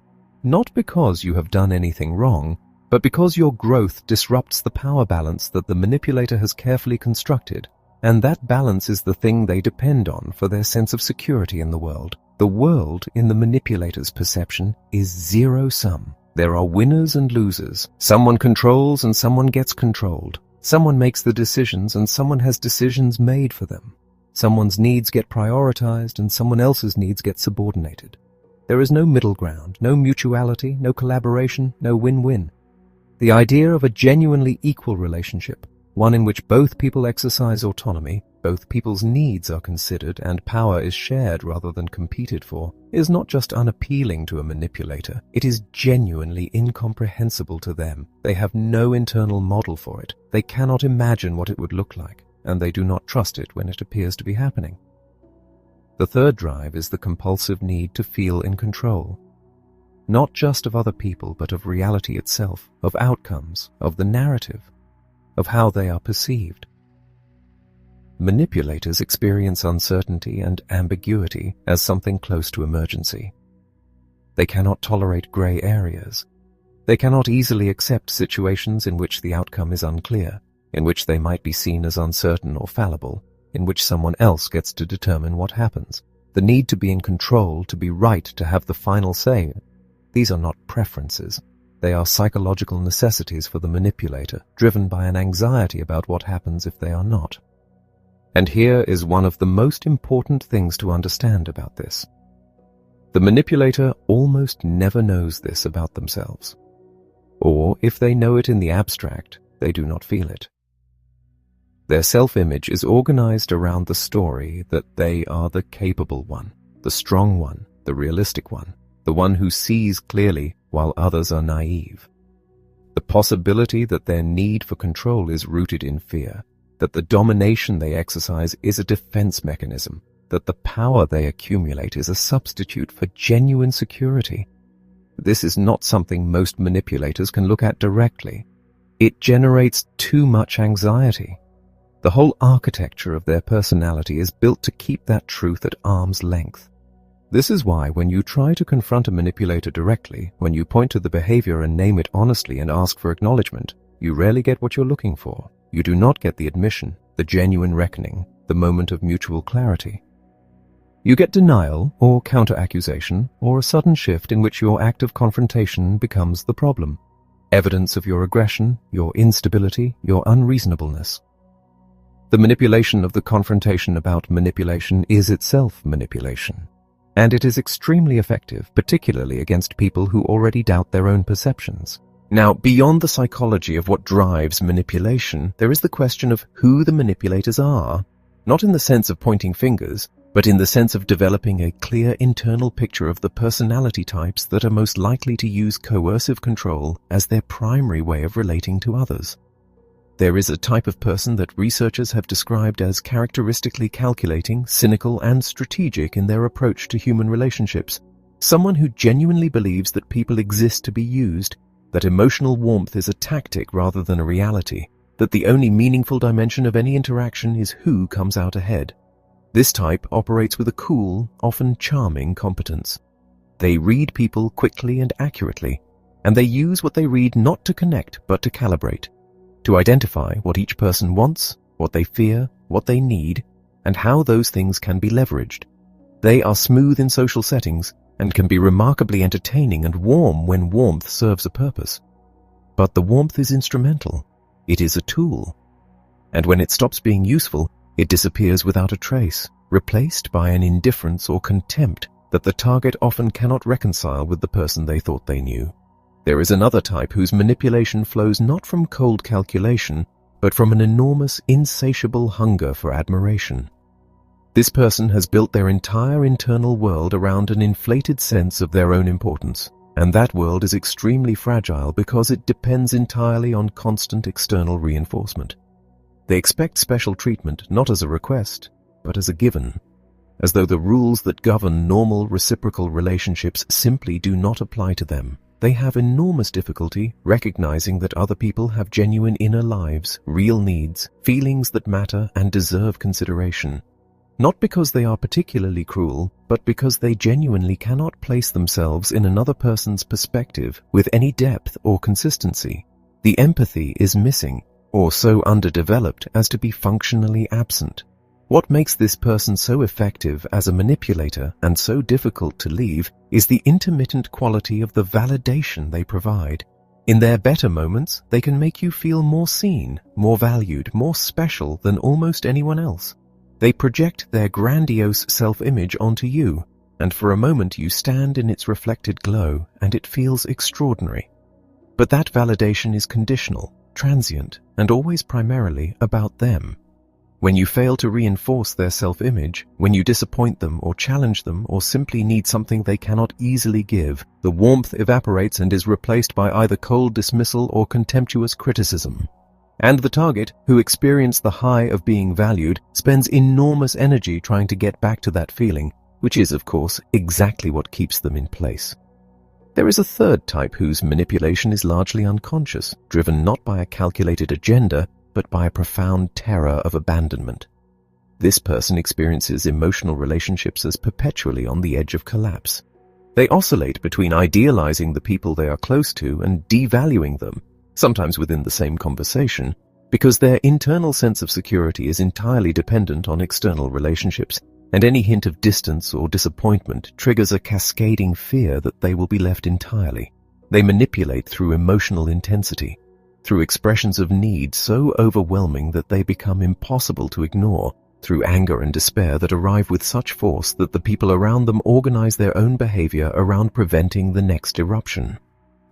Not because you have done anything wrong, but because your growth disrupts the power balance that the manipulator has carefully constructed. And that balance is the thing they depend on for their sense of security in the world. The world, in the manipulator's perception, is zero-sum. There are winners and losers. Someone controls and someone gets controlled. Someone makes the decisions and someone has decisions made for them. Someone's needs get prioritized and someone else's needs get subordinated. There is no middle ground, no mutuality, no collaboration, no win-win. The idea of a genuinely equal relationship, one in which both people exercise autonomy, both people's needs are considered, and power is shared rather than competed for, is not just unappealing to a manipulator, it is genuinely incomprehensible to them. They have no internal model for it. They cannot imagine what it would look like, and they do not trust it when it appears to be happening. The third drive is the compulsive need to feel in control. Not just of other people, but of reality itself, of outcomes, of the narrative, of how they are perceived. Manipulators experience uncertainty and ambiguity as something close to emergency. They cannot tolerate gray areas. They cannot easily accept situations in which the outcome is unclear, in which they might be seen as uncertain or fallible, in which someone else gets to determine what happens. The need to be in control, to be right, to have the final say. These are not preferences. They are psychological necessities for the manipulator, driven by an anxiety about what happens if they are not. And here is one of the most important things to understand about this. The manipulator almost never knows this about themselves. Or, if they know it in the abstract, they do not feel it. Their self-image is organized around the story that they are the capable one, the strong one, the realistic one, the one who sees clearly while others are naive. The possibility that their need for control is rooted in fear, that the domination they exercise is a defense mechanism, that the power they accumulate is a substitute for genuine security. This is not something most manipulators can look at directly. It generates too much anxiety. The whole architecture of their personality is built to keep that truth at arm's length. This is why when you try to confront a manipulator directly, when you point to the behavior and name it honestly and ask for acknowledgement, you rarely get what you're looking for. You do not get the admission, the genuine reckoning, the moment of mutual clarity. You get denial or counter-accusation or a sudden shift in which your act of confrontation becomes the problem. Evidence of your aggression, your instability, your unreasonableness. The manipulation of the confrontation about manipulation is itself manipulation. And it is extremely effective, particularly against people who already doubt their own perceptions. Now, beyond the psychology of what drives manipulation, there is the question of who the manipulators are, not in the sense of pointing fingers, but in the sense of developing a clear internal picture of the personality types that are most likely to use coercive control as their primary way of relating to others. There is a type of person that researchers have described as characteristically calculating, cynical, and strategic in their approach to human relationships. Someone who genuinely believes that people exist to be used, that emotional warmth is a tactic rather than a reality, that the only meaningful dimension of any interaction is who comes out ahead. This type operates with a cool, often charming competence. They read people quickly and accurately, and they use what they read not to connect but to calibrate, to identify what each person wants, what they fear, what they need, and how those things can be leveraged. They are smooth in social settings and can be remarkably entertaining and warm when warmth serves a purpose. But the warmth is instrumental. It is a tool. And when it stops being useful, it disappears without a trace, replaced by an indifference or contempt that the target often cannot reconcile with the person they thought they knew. There is another type whose manipulation flows not from cold calculation, but from an enormous, insatiable hunger for admiration. This person has built their entire internal world around an inflated sense of their own importance, and that world is extremely fragile because it depends entirely on constant external reinforcement. They expect special treatment not as a request, but as a given, as though the rules that govern normal reciprocal relationships simply do not apply to them. They have enormous difficulty recognizing that other people have genuine inner lives, real needs, feelings that matter and deserve consideration. Not because they are particularly cruel, but because they genuinely cannot place themselves in another person's perspective with any depth or consistency. The empathy is missing, or so underdeveloped as to be functionally absent. What makes this person so effective as a manipulator and so difficult to leave is the intermittent quality of the validation they provide. In their better moments, they can make you feel more seen, more valued, more special than almost anyone else. They project their grandiose self-image onto you, and for a moment you stand in its reflected glow, and it feels extraordinary. But that validation is conditional, transient, and always primarily about them. When you fail to reinforce their self-image, when you disappoint them or challenge them or simply need something they cannot easily give, the warmth evaporates and is replaced by either cold dismissal or contemptuous criticism. And the target, who experienced the high of being valued, spends enormous energy trying to get back to that feeling, which is, of course, exactly what keeps them in place. There is a third type whose manipulation is largely unconscious, driven not by a calculated agenda, but by a profound terror of abandonment. This person experiences emotional relationships as perpetually on the edge of collapse. They oscillate between idealizing the people they are close to and devaluing them, sometimes within the same conversation, because their internal sense of security is entirely dependent on external relationships, and any hint of distance or disappointment triggers a cascading fear that they will be left entirely. They manipulate through emotional intensity, through expressions of need so overwhelming that they become impossible to ignore, through anger and despair that arrive with such force that the people around them organize their own behavior around preventing the next eruption.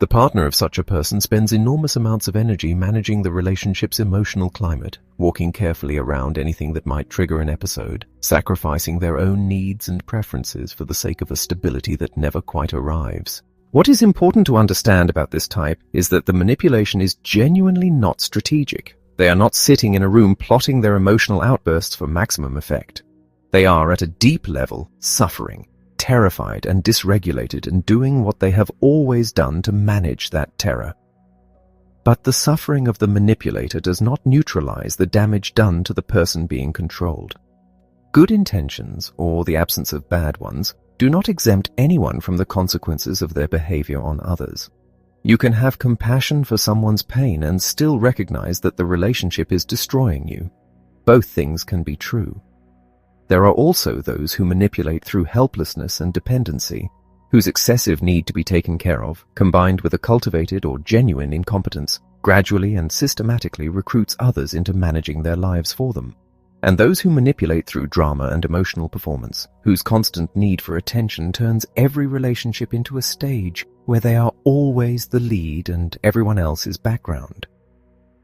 The partner of such a person spends enormous amounts of energy managing the relationship's emotional climate, walking carefully around anything that might trigger an episode, sacrificing their own needs and preferences for the sake of a stability that never quite arrives. What is important to understand about this type is that the manipulation is genuinely not strategic. They are not sitting in a room plotting their emotional outbursts for maximum effect. They are, at a deep level, suffering, terrified and dysregulated, and doing what they have always done to manage that terror. But the suffering of the manipulator does not neutralize the damage done to the person being controlled. Good intentions, or the absence of bad ones, do not exempt anyone from the consequences of their behavior on others. You can have compassion for someone's pain and still recognize that the relationship is destroying you. Both things can be true. There are also those who manipulate through helplessness and dependency, whose excessive need to be taken care of, combined with a cultivated or genuine incompetence, gradually and systematically recruits others into managing their lives for them. And those who manipulate through drama and emotional performance, whose constant need for attention turns every relationship into a stage where they are always the lead and everyone else is background.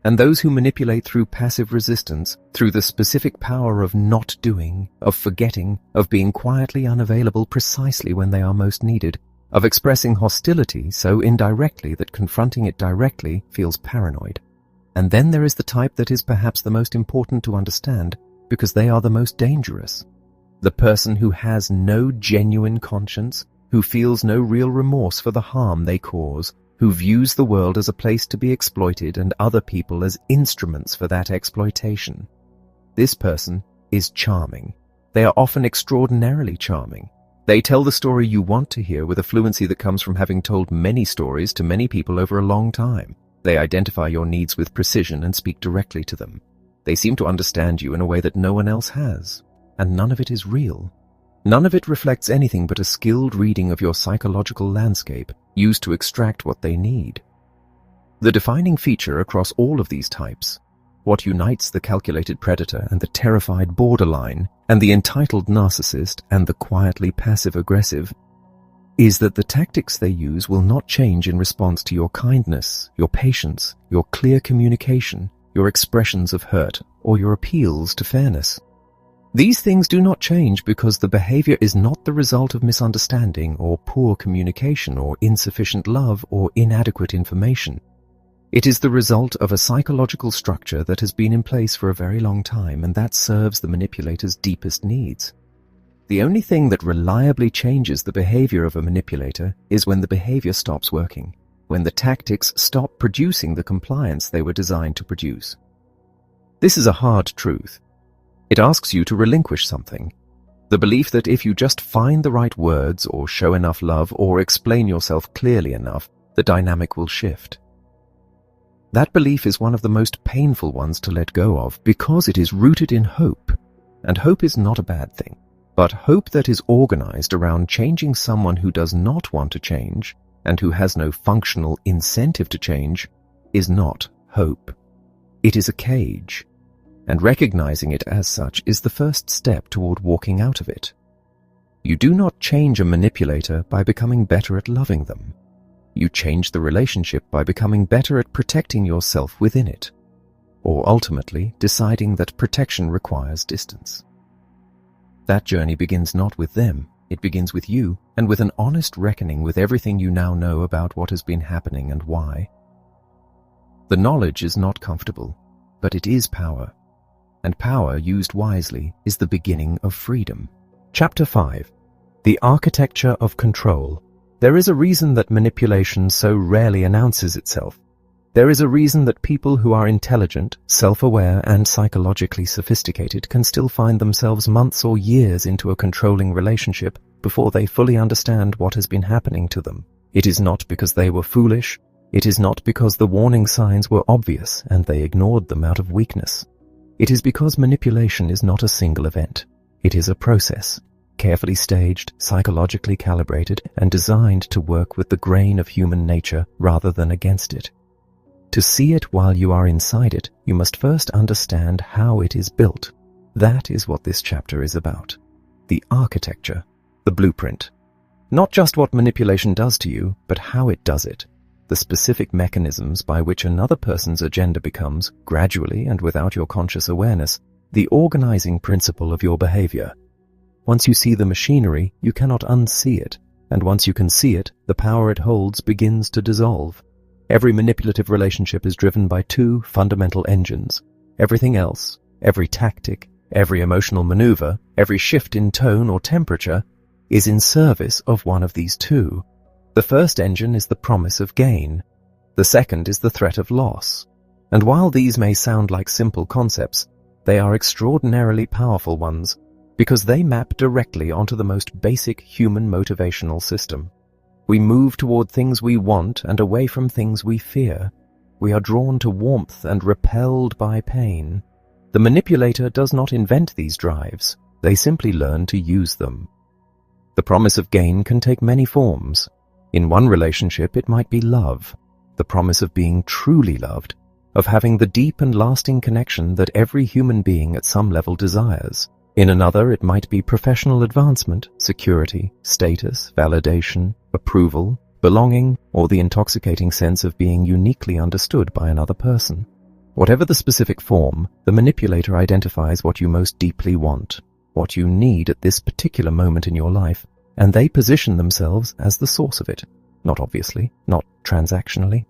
And those who manipulate through passive resistance, through the specific power of not doing, of forgetting, of being quietly unavailable precisely when they are most needed, of expressing hostility so indirectly that confronting it directly feels paranoid. And then there is the type that is perhaps the most important to understand, because they are the most dangerous. The person who has no genuine conscience, who feels no real remorse for the harm they cause, who views the world as a place to be exploited and other people as instruments for that exploitation. This person is charming. They are often extraordinarily charming. They tell the story you want to hear with a fluency that comes from having told many stories to many people over a long time. They identify your needs with precision and speak directly to them. They seem to understand you in a way that no one else has, and none of it is real. None of it reflects anything but a skilled reading of your psychological landscape, used to extract what they need. The defining feature across all of these types, what unites the calculated predator and the terrified borderline, and the entitled narcissist and the quietly passive-aggressive, is that the tactics they use will not change in response to your kindness, your patience, your clear communication, your expressions of hurt, or your appeals to fairness. These things do not change because the behavior is not the result of misunderstanding or poor communication or insufficient love or inadequate information. It is the result of a psychological structure that has been in place for a very long time, and that serves the manipulator's deepest needs. The only thing that reliably changes the behavior of a manipulator is when the behavior stops working, when the tactics stop producing the compliance they were designed to produce. This is a hard truth. It asks you to relinquish something. The belief that if you just find the right words or show enough love or explain yourself clearly enough, the dynamic will shift. That belief is one of the most painful ones to let go of because it is rooted in hope. And hope is not a bad thing. But hope that is organized around changing someone who does not want to change and who has no functional incentive to change is not hope. It is a cage. And recognizing it as such is the first step toward walking out of it. You do not change a manipulator by becoming better at loving them. You change the relationship by becoming better at protecting yourself within it, or ultimately deciding that protection requires distance. That journey begins not with them, it begins with you, and with an honest reckoning with everything you now know about what has been happening and why. The knowledge is not comfortable, but it is power. And power used wisely is the beginning of freedom. Chapter 5. The Architecture of Control. There is a reason that manipulation so rarely announces itself. There is a reason that people who are intelligent, self-aware, and psychologically sophisticated can still find themselves months or years into a controlling relationship before they fully understand what has been happening to them. It is not because they were foolish. It is not because the warning signs were obvious and they ignored them out of weakness. It is because manipulation is not a single event. It is a process, carefully staged, psychologically calibrated, and designed to work with the grain of human nature rather than against it. To see it while you are inside it, you must first understand how it is built. That is what this chapter is about. The architecture, the blueprint. Not just what manipulation does to you, but how it does it. The specific mechanisms by which another person's agenda becomes, gradually and without your conscious awareness, the organizing principle of your behavior. Once you see the machinery, you cannot unsee it, and once you can see it, the power it holds begins to dissolve. Every manipulative relationship is driven by two fundamental engines. Everything else, every tactic, every emotional maneuver, every shift in tone or temperature, is in service of one of these two. The first engine is the promise of gain. The second is the threat of loss. And while these may sound like simple concepts, they are extraordinarily powerful ones because they map directly onto the most basic human motivational system. We move toward things we want and away from things we fear. We are drawn to warmth and repelled by pain. The manipulator does not invent these drives. They simply learn to use them. The promise of gain can take many forms. In one relationship, it might be love, the promise of being truly loved, of having the deep and lasting connection that every human being at some level desires. In another, it might be professional advancement, security, status, validation, approval, belonging, or the intoxicating sense of being uniquely understood by another person. Whatever the specific form, the manipulator identifies what you most deeply want, what you need at this particular moment in your life, and they position themselves as the source of it, not obviously, not transactionally.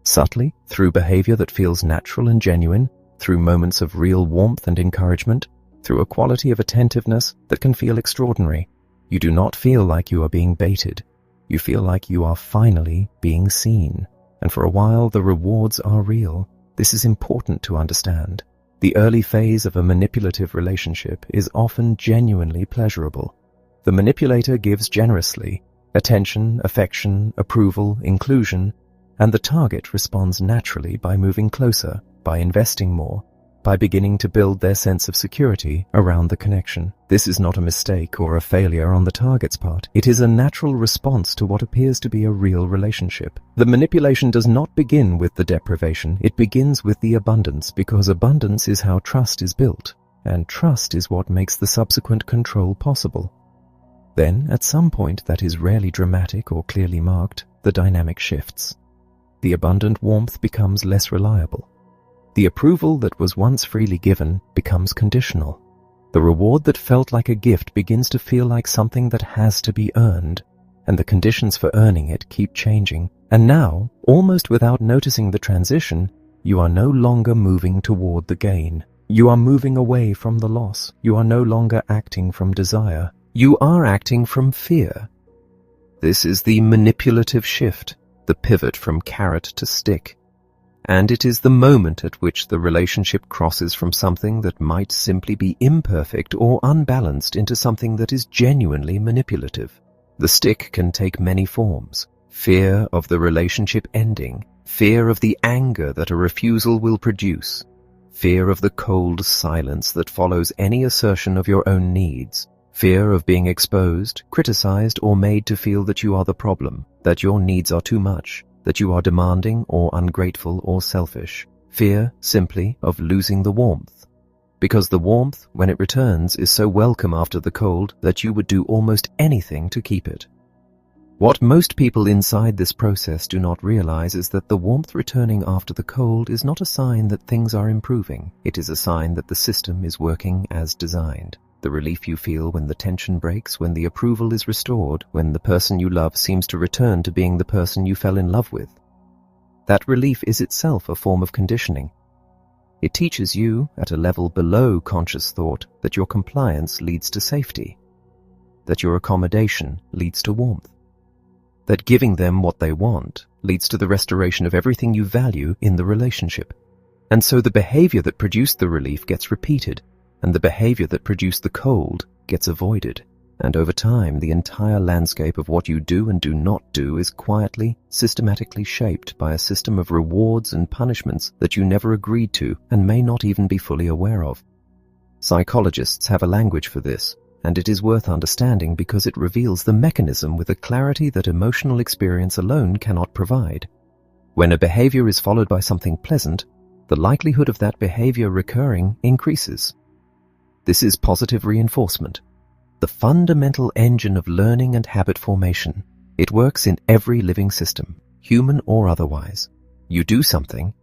Subtly, through behavior that feels natural and genuine, through moments of real warmth and encouragement, through a quality of attentiveness that can feel extraordinary. You do not feel like you are being baited. You feel like you are finally being seen. And for a while, the rewards are real. This is important to understand. The early phase of a manipulative relationship is often genuinely pleasurable. The manipulator gives generously, attention, affection, approval, inclusion, and the target responds naturally by moving closer, by investing more, by beginning to build their sense of security around the connection. This is not a mistake or a failure on the target's part. It is a natural response to what appears to be a real relationship. The manipulation does not begin with the deprivation. It begins with the abundance, because abundance is how trust is built, and trust is what makes the subsequent control possible. Then, at some point that is rarely dramatic or clearly marked, the dynamic shifts. The abundant warmth becomes less reliable. The approval that was once freely given becomes conditional. The reward that felt like a gift begins to feel like something that has to be earned, and the conditions for earning it keep changing. And now, almost without noticing the transition, you are no longer moving toward the gain. You are moving away from the loss. You are no longer acting from desire. You are acting from fear. This is the manipulative shift, the pivot from carrot to stick. And it is the moment at which the relationship crosses from something that might simply be imperfect or unbalanced into something that is genuinely manipulative. The stick can take many forms. Fear of the relationship ending, fear of the anger that a refusal will produce, fear of the cold silence that follows any assertion of your own needs, fear of being exposed, criticized, or made to feel that you are the problem, that your needs are too much, that you are demanding or ungrateful or selfish. Fear, simply, of losing the warmth. Because the warmth, when it returns, is so welcome after the cold that you would do almost anything to keep it. What most people inside this process do not realize is that the warmth returning after the cold is not a sign that things are improving. It is a sign that the system is working as designed. The relief you feel when the tension breaks, when the approval is restored, when the person you love seems to return to being the person you fell in love with. That relief is itself a form of conditioning. It teaches you, at a level below conscious thought, that your compliance leads to safety, that your accommodation leads to warmth. that giving them what they want leads to the restoration of everything you value in the relationship. And so the behavior that produced the relief gets repeated, and the behavior that produced the cold gets avoided. And over time, the entire landscape of what you do and do not do is quietly, systematically shaped by a system of rewards and punishments that you never agreed to and may not even be fully aware of. Psychologists have a language for this, and it is worth understanding because it reveals the mechanism with a clarity that emotional experience alone cannot provide. When a behavior is followed by something pleasant, the likelihood of that behavior recurring increases. This is positive reinforcement, the fundamental engine of learning and habit formation. It works in every living system, human or otherwise. You do something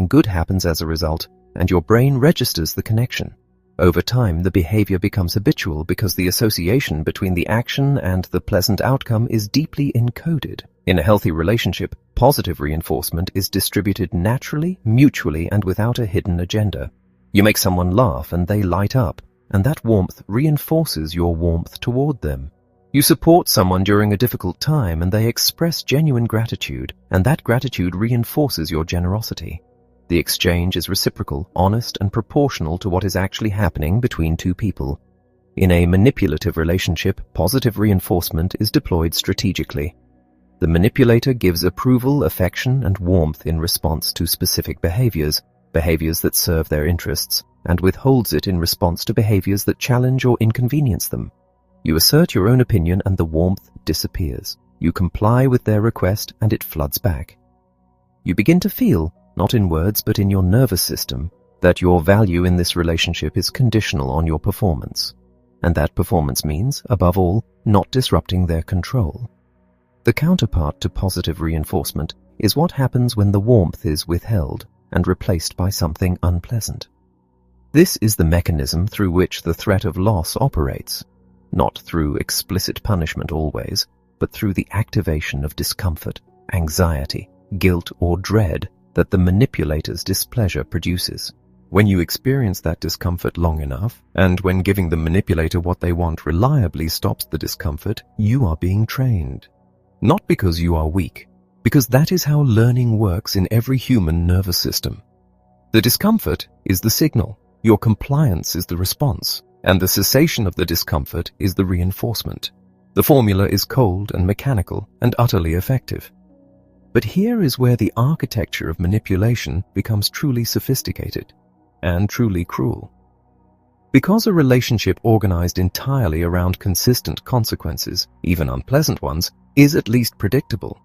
good happens as a result, and your brain registers the connection. Over time, the behavior becomes habitual because the association between the action and the pleasant outcome is deeply encoded. In a healthy relationship, positive reinforcement is distributed naturally, mutually, and without a hidden agenda. You make someone laugh and they light up, and that warmth reinforces your warmth toward them. You support someone during a difficult time and they express genuine gratitude, and that gratitude reinforces your generosity. The exchange is reciprocal, honest, and proportional to what is actually happening between two people. In a manipulative relationship, positive reinforcement is deployed strategically. The manipulator gives approval, affection, and warmth in response to specific behaviors that serve their interests, and withholds it in response to behaviors that challenge or inconvenience them. You assert your own opinion and the warmth disappears. You comply with their request and it floods back. You begin to feel, not in words but in your nervous system, that your value in this relationship is conditional on your performance. And that performance means, above all, not disrupting their control. The counterpart to positive reinforcement is what happens when the warmth is withheld and replaced by something unpleasant. This is the mechanism through which the threat of loss operates, not through explicit punishment always, but through the activation of discomfort, anxiety, guilt, or dread that the manipulator's displeasure produces. When you experience that discomfort long enough, and when giving the manipulator what they want reliably stops the discomfort, you are being trained. Not because you are weak, because that is how learning works in every human nervous system. The discomfort is the signal, your compliance is the response, and the cessation of the discomfort is the reinforcement. The formula is cold and mechanical and utterly effective. But here is where the architecture of manipulation becomes truly sophisticated and truly cruel. Because a relationship organized entirely around consistent consequences, even unpleasant ones, is at least predictable.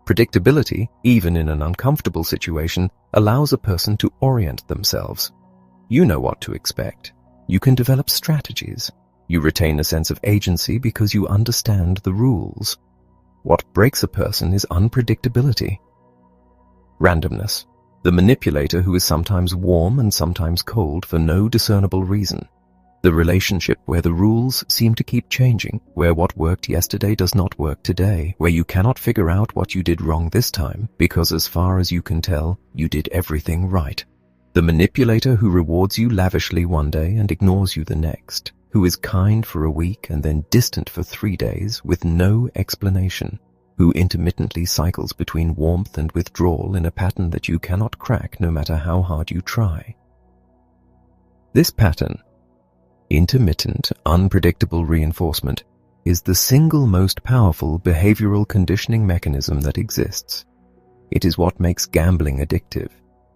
Predictability, even in an uncomfortable situation, allows a person to orient themselves. You know what to expect. You can develop strategies. You retain a sense of agency because you understand the rules. What breaks a person is unpredictability. Randomness. The manipulator who is sometimes warm and sometimes cold for no discernible reason. The relationship where the rules seem to keep changing, where what worked yesterday does not work today, where you cannot figure out what you did wrong this time, because as far as you can tell, you did everything right. The manipulator who rewards you lavishly one day and ignores you the next, who is kind for a week and then distant for 3 days with no explanation, who intermittently cycles between warmth and withdrawal in a pattern that you cannot crack no matter how hard you try. This pattern, intermittent, unpredictable reinforcement, is the single most powerful behavioral conditioning mechanism that exists. It is what makes gambling addictive.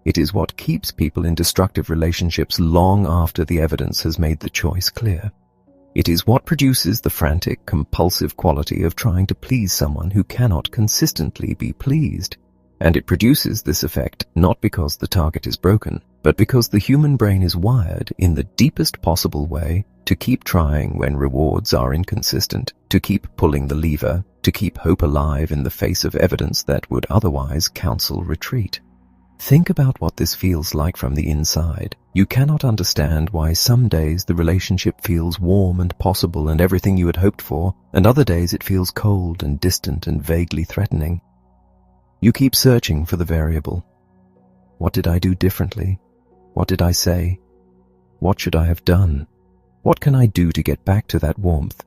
It is what keeps people in destructive relationships long after the evidence has made the choice clear. It is what produces the frantic, compulsive quality of trying to please someone who cannot consistently be pleased. And it produces this effect not because the target is broken, but because the human brain is wired in the deepest possible way to keep trying when rewards are inconsistent, to keep pulling the lever, to keep hope alive in the face of evidence that would otherwise counsel retreat. Think about what this feels like from the inside. You cannot understand why some days the relationship feels warm and possible and everything you had hoped for, and other days it feels cold and distant and vaguely threatening. You keep searching for the variable. What did I do differently? What did I say? What should I have done? What can I do to get back to that warmth?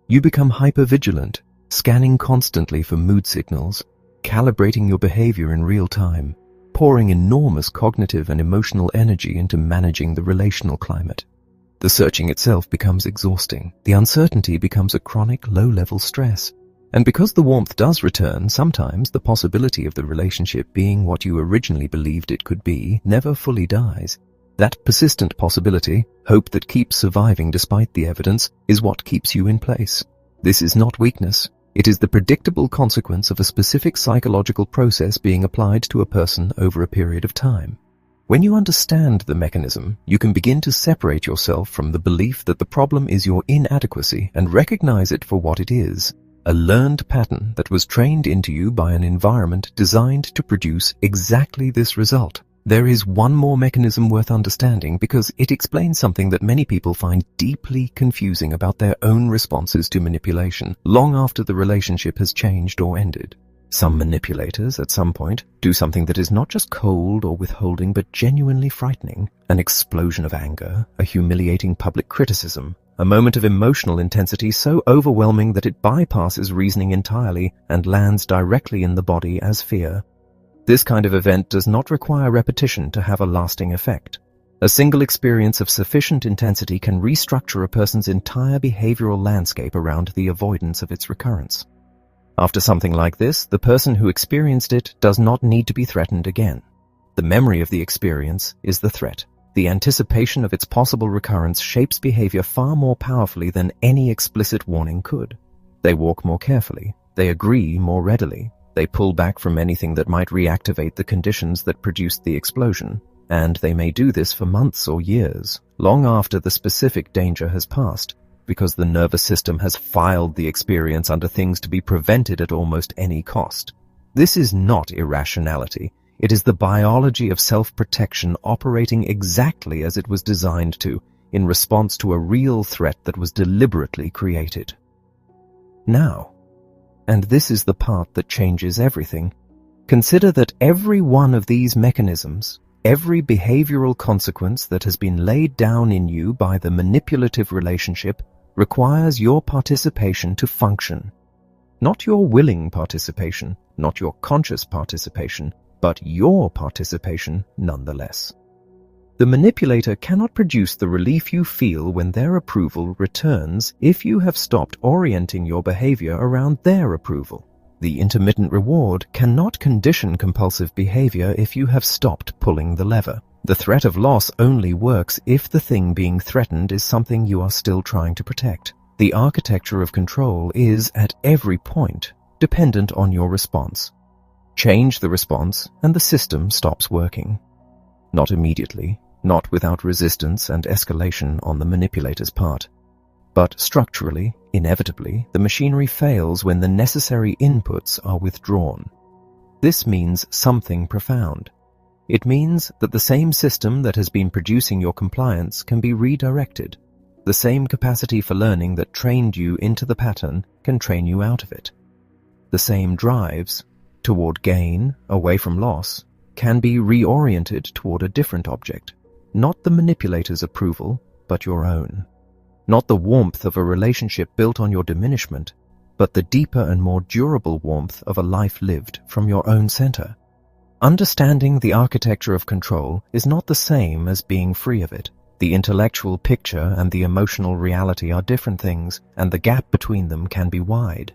You become hypervigilant, scanning constantly for mood signals, calibrating your behavior in real time, pouring enormous cognitive and emotional energy into managing the relational climate. The searching itself becomes exhausting. The uncertainty becomes a chronic, low-level stress. And because the warmth does return, sometimes the possibility of the relationship being what you originally believed it could be never fully dies. That persistent possibility, hope that keeps surviving despite the evidence, is what keeps you in place. This is not weakness. It is the predictable consequence of a specific psychological process being applied to a person over a period of time. When you understand the mechanism, you can begin to separate yourself from the belief that the problem is your inadequacy and recognize it for what it is, a learned pattern that was trained into you by an environment designed to produce exactly this result. There is one more mechanism worth understanding because it explains something that many people find deeply confusing about their own responses to manipulation long after the relationship has changed or ended. Some manipulators, at some point, do something that is not just cold or withholding but genuinely frightening. An explosion of anger, a humiliating public criticism, a moment of emotional intensity so overwhelming that it bypasses reasoning entirely and lands directly in the body as fear. This kind of event does not require repetition to have a lasting effect. A single experience of sufficient intensity can restructure a person's entire behavioral landscape around the avoidance of its recurrence. After something like this, the person who experienced it does not need to be threatened again. The memory of the experience is the threat. The anticipation of its possible recurrence shapes behavior far more powerfully than any explicit warning could. They walk more carefully. They agree more readily. They pull back from anything that might reactivate the conditions that produced the explosion. And they may do this for months or years, long after the specific danger has passed, because the nervous system has filed the experience under things to be prevented at almost any cost. This is not irrationality. It is the biology of self-protection operating exactly as it was designed to, in response to a real threat that was deliberately created. Now, and this is the part that changes everything, consider that every one of these mechanisms, every behavioral consequence that has been laid down in you by the manipulative relationship, requires your participation to function. Not your willing participation, not your conscious participation, but your participation nonetheless. The manipulator cannot produce the relief you feel when their approval returns if you have stopped orienting your behavior around their approval. The intermittent reward cannot condition compulsive behavior if you have stopped pulling the lever. The threat of loss only works if the thing being threatened is something you are still trying to protect. The architecture of control is, at every point, dependent on your response. Change the response and the system stops working. Not immediately, not without resistance and escalation on the manipulator's part. But structurally, inevitably, the machinery fails when the necessary inputs are withdrawn. This means something profound. It means that the same system that has been producing your compliance can be redirected. The same capacity for learning that trained you into the pattern can train you out of it. The same drives, toward gain, away from loss, can be reoriented toward a different object. Not the manipulator's approval, but your own. Not the warmth of a relationship built on your diminishment, but the deeper and more durable warmth of a life lived from your own center. Understanding the architecture of control is not the same as being free of it. The intellectual picture and the emotional reality are different things, and the gap between them can be wide.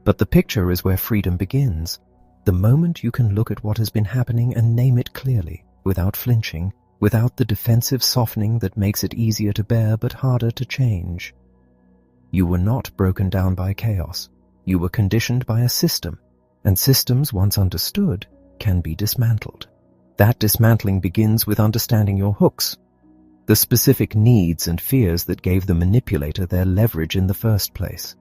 But the picture is where freedom begins. The moment you can look at what has been happening and name it clearly, without flinching, without the defensive softening that makes it easier to bear but harder to change. You were not broken down by chaos. You were conditioned by a system, and systems, once understood, can be dismantled. That dismantling begins with understanding your hooks, the specific needs and fears that gave the manipulator their leverage in the first place.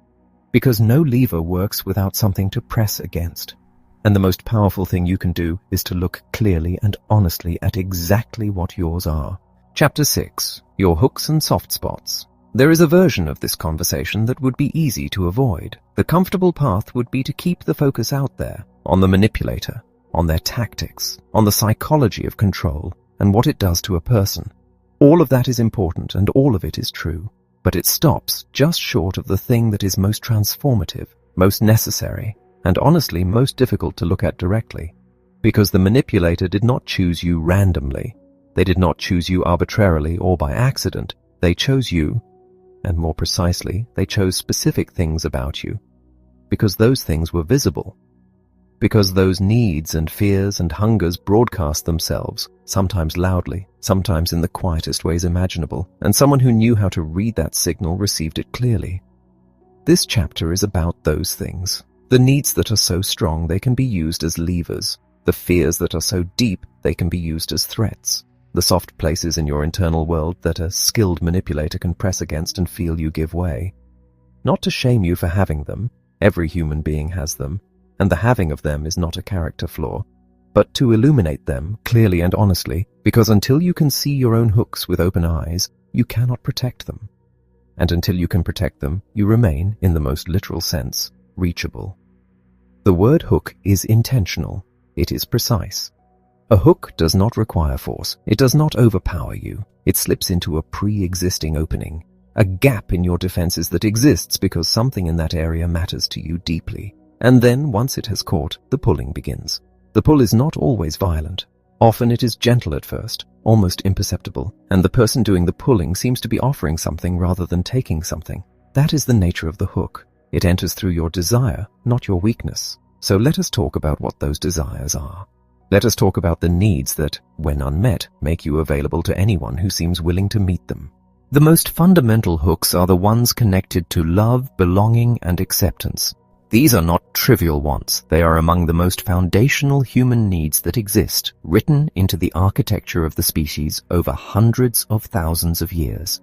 Because no lever works without something to press against. And the most powerful thing you can do is to look clearly and honestly at exactly what yours are. Chapter 6. Your hooks and soft spots. There is a version of this conversation that would be easy to avoid. The comfortable path would be to keep the focus out there, on the manipulator, on their tactics, on the psychology of control, and what it does to a person. All of that is important and all of it is true. but it stops just short of the thing that is most transformative, most necessary, and honestly most difficult to look at directly. Because the manipulator did not choose you randomly. They did not choose you arbitrarily or by accident. They chose you, and more precisely, they chose specific things about you. Because those things were visible. Because those needs and fears and hungers broadcast themselves, sometimes loudly, sometimes in the quietest ways imaginable, and someone who knew how to read that signal received it clearly. This chapter is about those things. The needs that are so strong they can be used as levers. The fears that are so deep they can be used as threats. The soft places in your internal world that a skilled manipulator can press against and feel you give way. Not to shame you for having them, every human being has them, and the having of them is not a character flaw, but to illuminate them clearly and honestly, because until you can see your own hooks with open eyes, you cannot protect them. And until you can protect them, you remain, in the most literal sense, reachable. The word hook is intentional. It is precise. A hook does not require force. It does not overpower you. It slips into a pre-existing opening, a gap in your defenses that exists because something in that area matters to you deeply. And then, once it has caught, the pulling begins. The pull is not always violent. Often it is gentle at first, almost imperceptible, and the person doing the pulling seems to be offering something rather than taking something. That is the nature of the hook. It enters through your desire, not your weakness. So let us talk about what those desires are. Let us talk about the needs that, when unmet, make you available to anyone who seems willing to meet them. The most fundamental hooks are the ones connected to love, belonging, and acceptance. These are not trivial wants. They are among the most foundational human needs that exist, written into the architecture of the species over hundreds of thousands of years.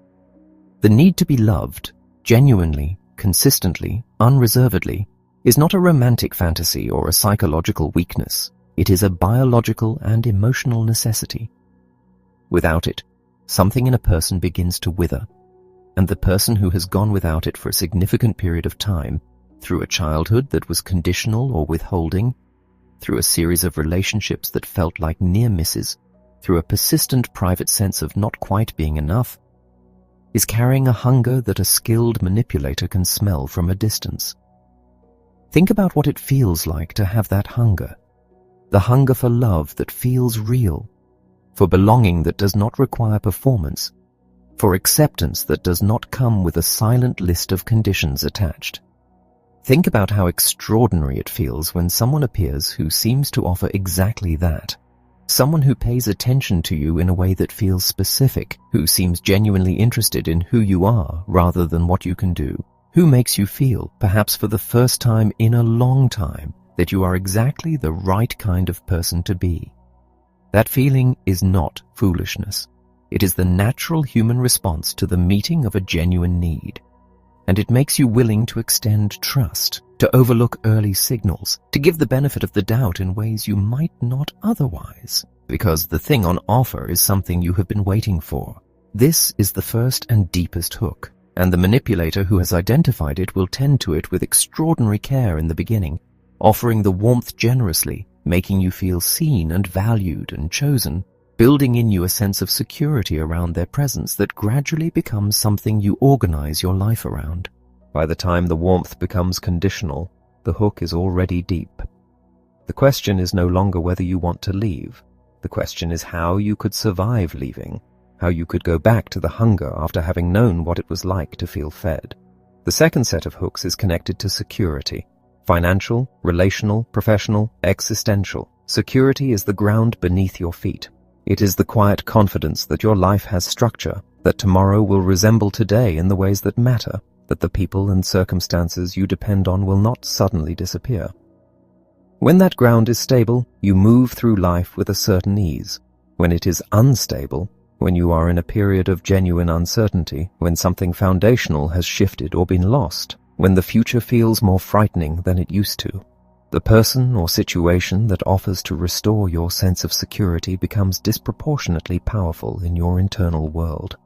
The need to be loved, genuinely, consistently, unreservedly, is not a romantic fantasy or a psychological weakness. It is a biological and emotional necessity. Without it, something in a person begins to wither, and the person who has gone without it for a significant period of time, through a childhood that was conditional or withholding, through a series of relationships that felt like near misses, through a persistent private sense of not quite being enough, is carrying a hunger that a skilled manipulator can smell from a distance. Think about what it feels like to have that hunger. The hunger for love that feels real, for belonging that does not require performance, for acceptance that does not come with a silent list of conditions attached. Think about how extraordinary it feels when someone appears who seems to offer exactly that. Someone who pays attention to you in a way that feels specific, who seems genuinely interested in who you are rather than what you can do, who makes you feel, perhaps for the first time in a long time, that you are exactly the right kind of person to be. That feeling is not foolishness. It is the natural human response to the meeting of a genuine need. And it makes you willing to extend trust, to overlook early signals, to give the benefit of the doubt in ways you might not otherwise, because the thing on offer is something you have been waiting for. This is the first and deepest hook, and the manipulator who has identified it will tend to it with extraordinary care in the beginning, offering the warmth generously, making you feel seen and valued and chosen, building in you a sense of security around their presence that gradually becomes something you organize your life around. By the time the warmth becomes conditional, the hook is already deep. The question is no longer whether you want to leave. The question is how you could survive leaving, how you could go back to the hunger after having known what it was like to feel fed. The second set of hooks is connected to security. Financial, relational, professional, existential. Security is the ground beneath your feet. It is the quiet confidence that your life has structure, that tomorrow will resemble today in the ways that matter, that the people and circumstances you depend on will not suddenly disappear. When that ground is stable, you move through life with a certain ease. When it is unstable, when you are in a period of genuine uncertainty, when something foundational has shifted or been lost, when the future feels more frightening than it used to, the person or situation that offers to restore your sense of security becomes disproportionately powerful in your internal world.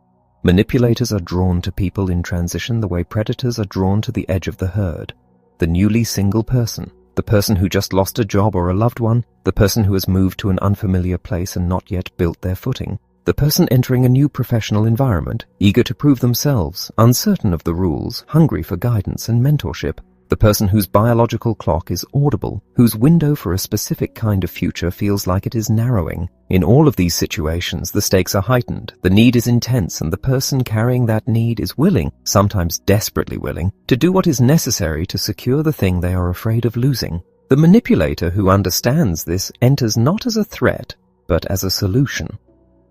Manipulators are drawn to people in transition the way predators are drawn to the edge of the herd. The newly single person, the person who just lost a job or a loved one, the person who has moved to an unfamiliar place and not yet built their footing, the The person entering a new professional environment, eager to prove themselves, uncertain of the rules, hungry for guidance and mentorship. The person whose biological clock is audible, whose window for a specific kind of future feels like it is narrowing. In all of these situations, the stakes are heightened, the need is intense, and the person carrying that need is willing, sometimes desperately willing, to do what is necessary to secure the thing they are afraid of losing. The manipulator who understands this enters not as a threat, but as a solution.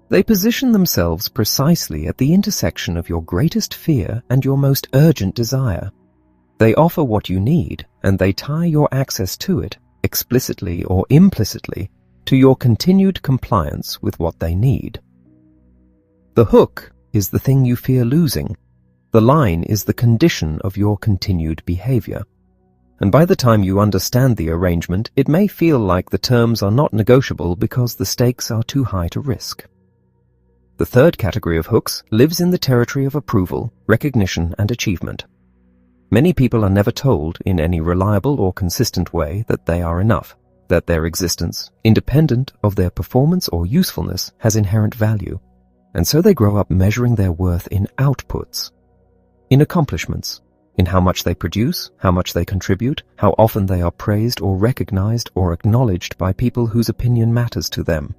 They position themselves precisely at the intersection of your greatest fear and your most urgent desire. They offer what you need, and they tie your access to it, explicitly or implicitly, to your continued compliance with what they need. The hook is the thing you fear losing. The line is the condition of your continued behavior. And by the time you understand the arrangement, it may feel like the terms are not negotiable because the stakes are too high to risk. The third category of hooks lives in the territory of approval, recognition, and achievement. Many people are never told in any reliable or consistent way that they are enough, that their existence, independent of their performance or usefulness, has inherent value, and so they grow up measuring their worth in outputs, in accomplishments, in how much they produce, how much they contribute, how often they are praised or recognized or acknowledged by people whose opinion matters to them.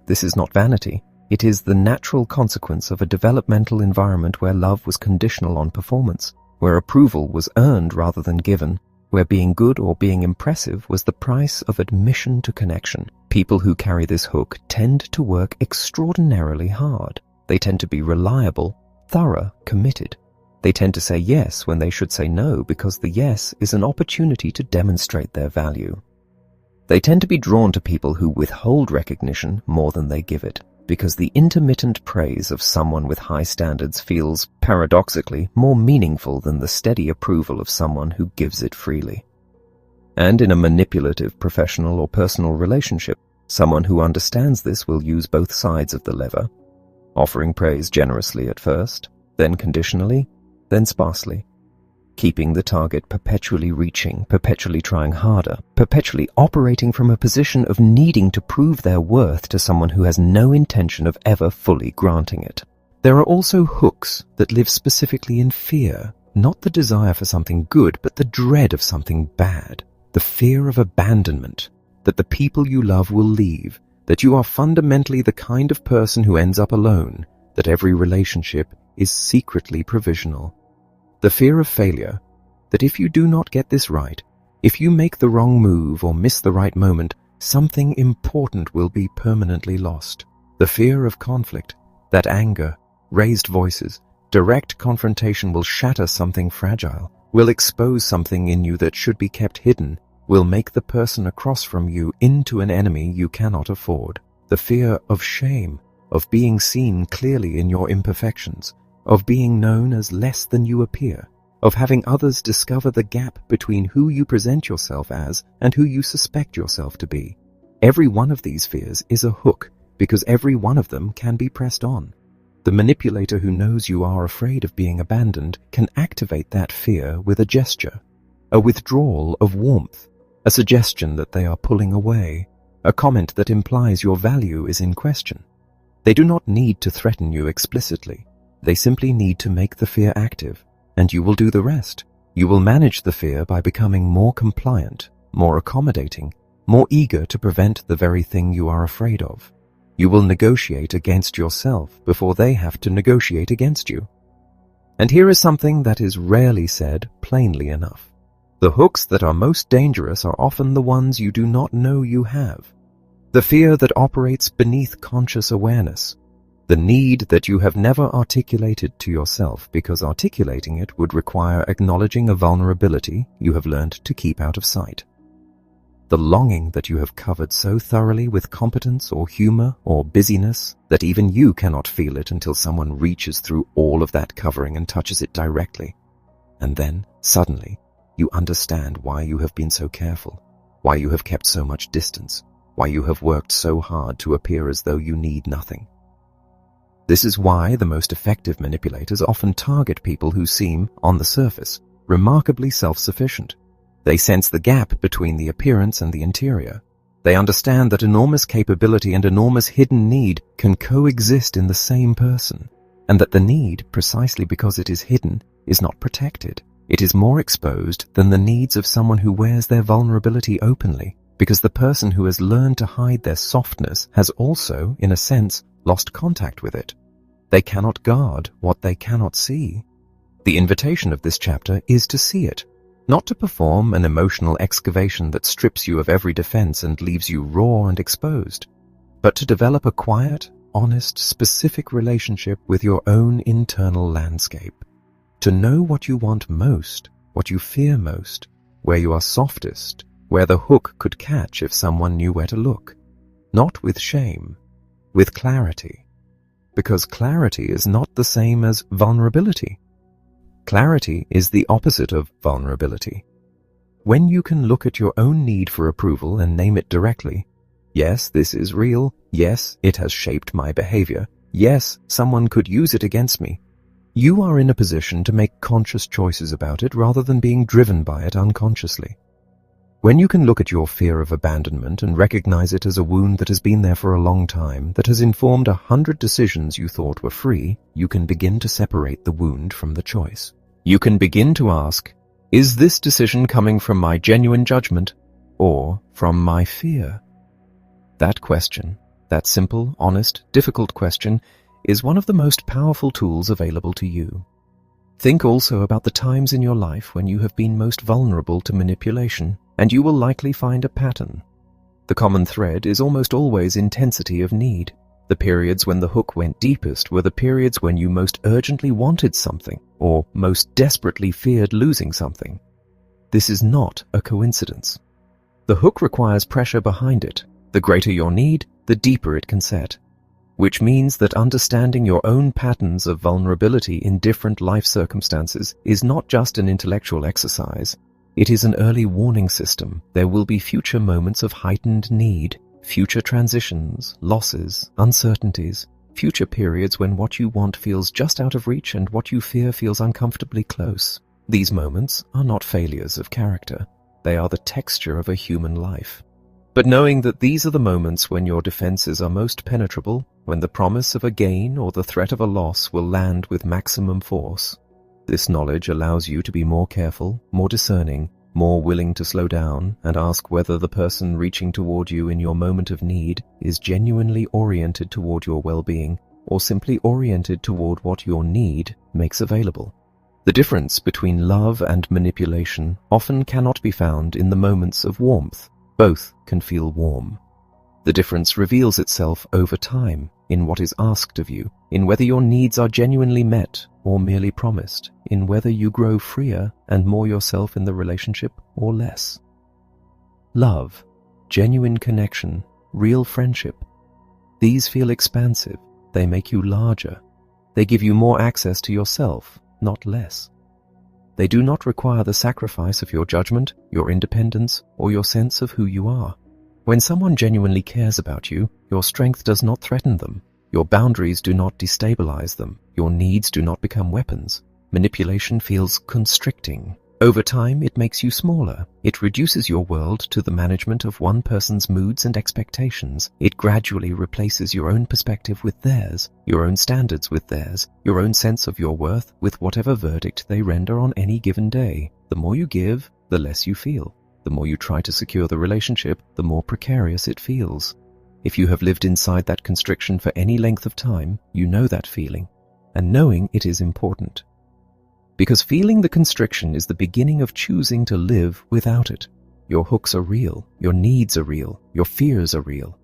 This is not vanity. It is the natural consequence of a developmental environment where love was conditional on performance, where approval was earned rather than given, where being good or being impressive was the price of admission to connection. People who carry this hook tend to work extraordinarily hard. They tend to be reliable, thorough, committed. They tend to say yes when they should say no because the yes is an opportunity to demonstrate their value. They tend to be drawn to people who withhold recognition more than they give it, because the intermittent praise of someone with high standards feels, paradoxically, more meaningful than the steady approval of someone who gives it freely. And in a manipulative professional or personal relationship, someone who understands this will use both sides of the lever, offering praise generously at first, then conditionally, then sparsely, keeping the target perpetually reaching, perpetually trying harder, perpetually operating from a position of needing to prove their worth to someone who has no intention of ever fully granting it. There are also hooks that live specifically in fear, not the desire for something good, but the dread of something bad, the fear of abandonment, that the people you love will leave, that you are fundamentally the kind of person who ends up alone, that every relationship is secretly provisional. The fear of failure, that if you do not get this right, if you make the wrong move or miss the right moment, something important will be permanently lost. The fear of conflict, that anger, raised voices, direct confrontation will shatter something fragile, will expose something in you that should be kept hidden, will make the person across from you into an enemy you cannot afford. The fear of shame, of being seen clearly in your imperfections, of being known as less than you appear, of having others discover the gap between who you present yourself as and who you suspect yourself to be. Every one of these fears is a hook, because every one of them can be pressed on. The manipulator who knows you are afraid of being abandoned can activate that fear with a gesture, a withdrawal of warmth, a suggestion that they are pulling away, a comment that implies your value is in question. They do not need to threaten you explicitly. They simply need to make the fear active, and you will do the rest. You will manage the fear by becoming more compliant, more accommodating, more eager to prevent the very thing you are afraid of. You will negotiate against yourself before they have to negotiate against you. And here is something that is rarely said plainly enough. The hooks that are most dangerous are often the ones you do not know you have. The fear that operates beneath conscious awareness. The need that you have never articulated to yourself because articulating it would require acknowledging a vulnerability you have learned to keep out of sight. The longing that you have covered so thoroughly with competence or humor or busyness that even you cannot feel it until someone reaches through all of that covering and touches it directly. And then, suddenly, you understand why you have been so careful, why you have kept so much distance, why you have worked so hard to appear as though you need nothing. This is why the most effective manipulators often target people who seem, on the surface, remarkably self-sufficient. They sense the gap between the appearance and the interior. They understand that enormous capability and enormous hidden need can coexist in the same person, and that the need, precisely because it is hidden, is not protected. It is more exposed than the needs of someone who wears their vulnerability openly, because the person who has learned to hide their softness has also, in a sense, lost contact with it. They cannot guard what they cannot see. The invitation of this chapter is to see it, not to perform an emotional excavation that strips you of every defense and leaves you raw and exposed, but to develop a quiet, honest, specific relationship with your own internal landscape. To know what you want most, what you fear most, where you are softest, where the hook could catch if someone knew where to look. Not with shame, with clarity. Because clarity is not the same as vulnerability. Clarity is the opposite of vulnerability. When you can look at your own need for approval and name it directly, yes, this is real, yes, it has shaped my behavior, yes, someone could use it against me, you are in a position to make conscious choices about it rather than being driven by it unconsciously. When you can look at your fear of abandonment and recognize it as a wound that has been there for a long time, that has informed 100 decisions you thought were free, you can begin to separate the wound from the choice. You can begin to ask, is this decision coming from my genuine judgment or from my fear? That question, that simple, honest, difficult question, is one of the most powerful tools available to you. Think also about the times in your life when you have been most vulnerable to manipulation, and you will likely find a pattern. The common thread is almost always intensity of need. The periods when the hook went deepest were the periods when you most urgently wanted something, or most desperately feared losing something. This is not a coincidence. The hook requires pressure behind it. The greater your need, the deeper it can set. Which means that understanding your own patterns of vulnerability in different life circumstances is not just an intellectual exercise. It is an early warning system. There will be future moments of heightened need, future transitions, losses, uncertainties, future periods when what you want feels just out of reach and what you fear feels uncomfortably close. These moments are not failures of character. They are the texture of a human life. But knowing that these are the moments when your defenses are most penetrable, when the promise of a gain or the threat of a loss will land with maximum force, this knowledge allows you to be more careful, more discerning, more willing to slow down and ask whether the person reaching toward you in your moment of need is genuinely oriented toward your well-being or simply oriented toward what your need makes available. The difference between love and manipulation often cannot be found in the moments of warmth. Both can feel warm. The difference reveals itself over time in what is asked of you, in whether your needs are genuinely met or merely promised, in whether you grow freer and more yourself in the relationship or less. Love, genuine connection, real friendship. These feel expansive. They make you larger. They give you more access to yourself, not less. They do not require the sacrifice of your judgment, your independence, or your sense of who you are. When someone genuinely cares about you, your strength does not threaten them. Your boundaries do not destabilize them. Your needs do not become weapons. Manipulation feels constricting. Over time, it makes you smaller. It reduces your world to the management of one person's moods and expectations. It gradually replaces your own perspective with theirs, your own standards with theirs, your own sense of your worth with whatever verdict they render on any given day. The more you give, the less you feel. The more you try to secure the relationship, the more precarious it feels. If you have lived inside that constriction for any length of time, you know that feeling, and knowing it is important. Because feeling the constriction is the beginning of choosing to live without it. Your hooks are real, your needs are real, your fears are real.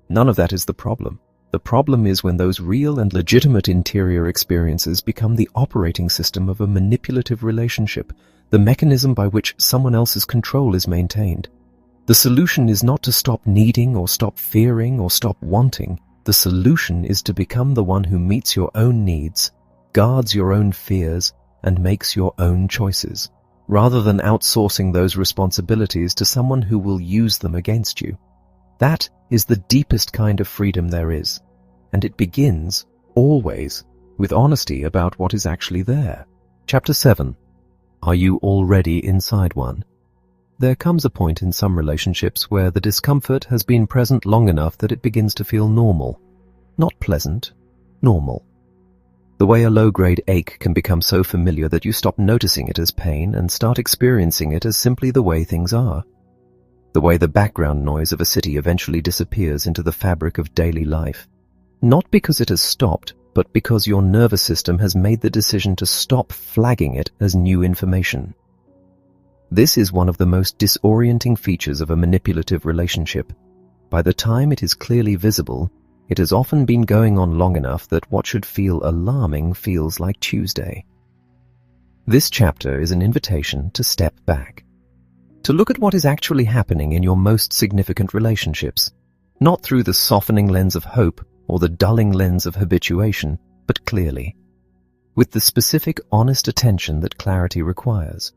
None of that is the problem. The problem is when those real and legitimate interior experiences become the operating system of a manipulative relationship, the mechanism by which someone else's control is maintained. The solution is not to stop needing or stop fearing or stop wanting. The solution is to become the one who meets your own needs, guards your own fears, and makes your own choices, rather than outsourcing those responsibilities to someone who will use them against you. That is the deepest kind of freedom there is, and it begins, always, with honesty about what is actually there. Chapter 7. Are you already inside one? there comes a point in some relationships where the discomfort has been present long enough that it begins to feel normal. Not pleasant, normal. The way a low-grade ache can become so familiar that you stop noticing it as pain and start experiencing it as simply the way things are. The way the background noise of a city eventually disappears into the fabric of daily life. Not because it has stopped, but because your nervous system has made the decision to stop flagging it as new information. This is one of the most disorienting features of a manipulative relationship. By the time it is clearly visible, it has often been going on long enough that what should feel alarming feels like Tuesday. This chapter is an invitation to step back, to look at what is actually happening in your most significant relationships, not through the softening lens of hope or the dulling lens of habituation, but clearly, with the specific, honest attention that clarity requires.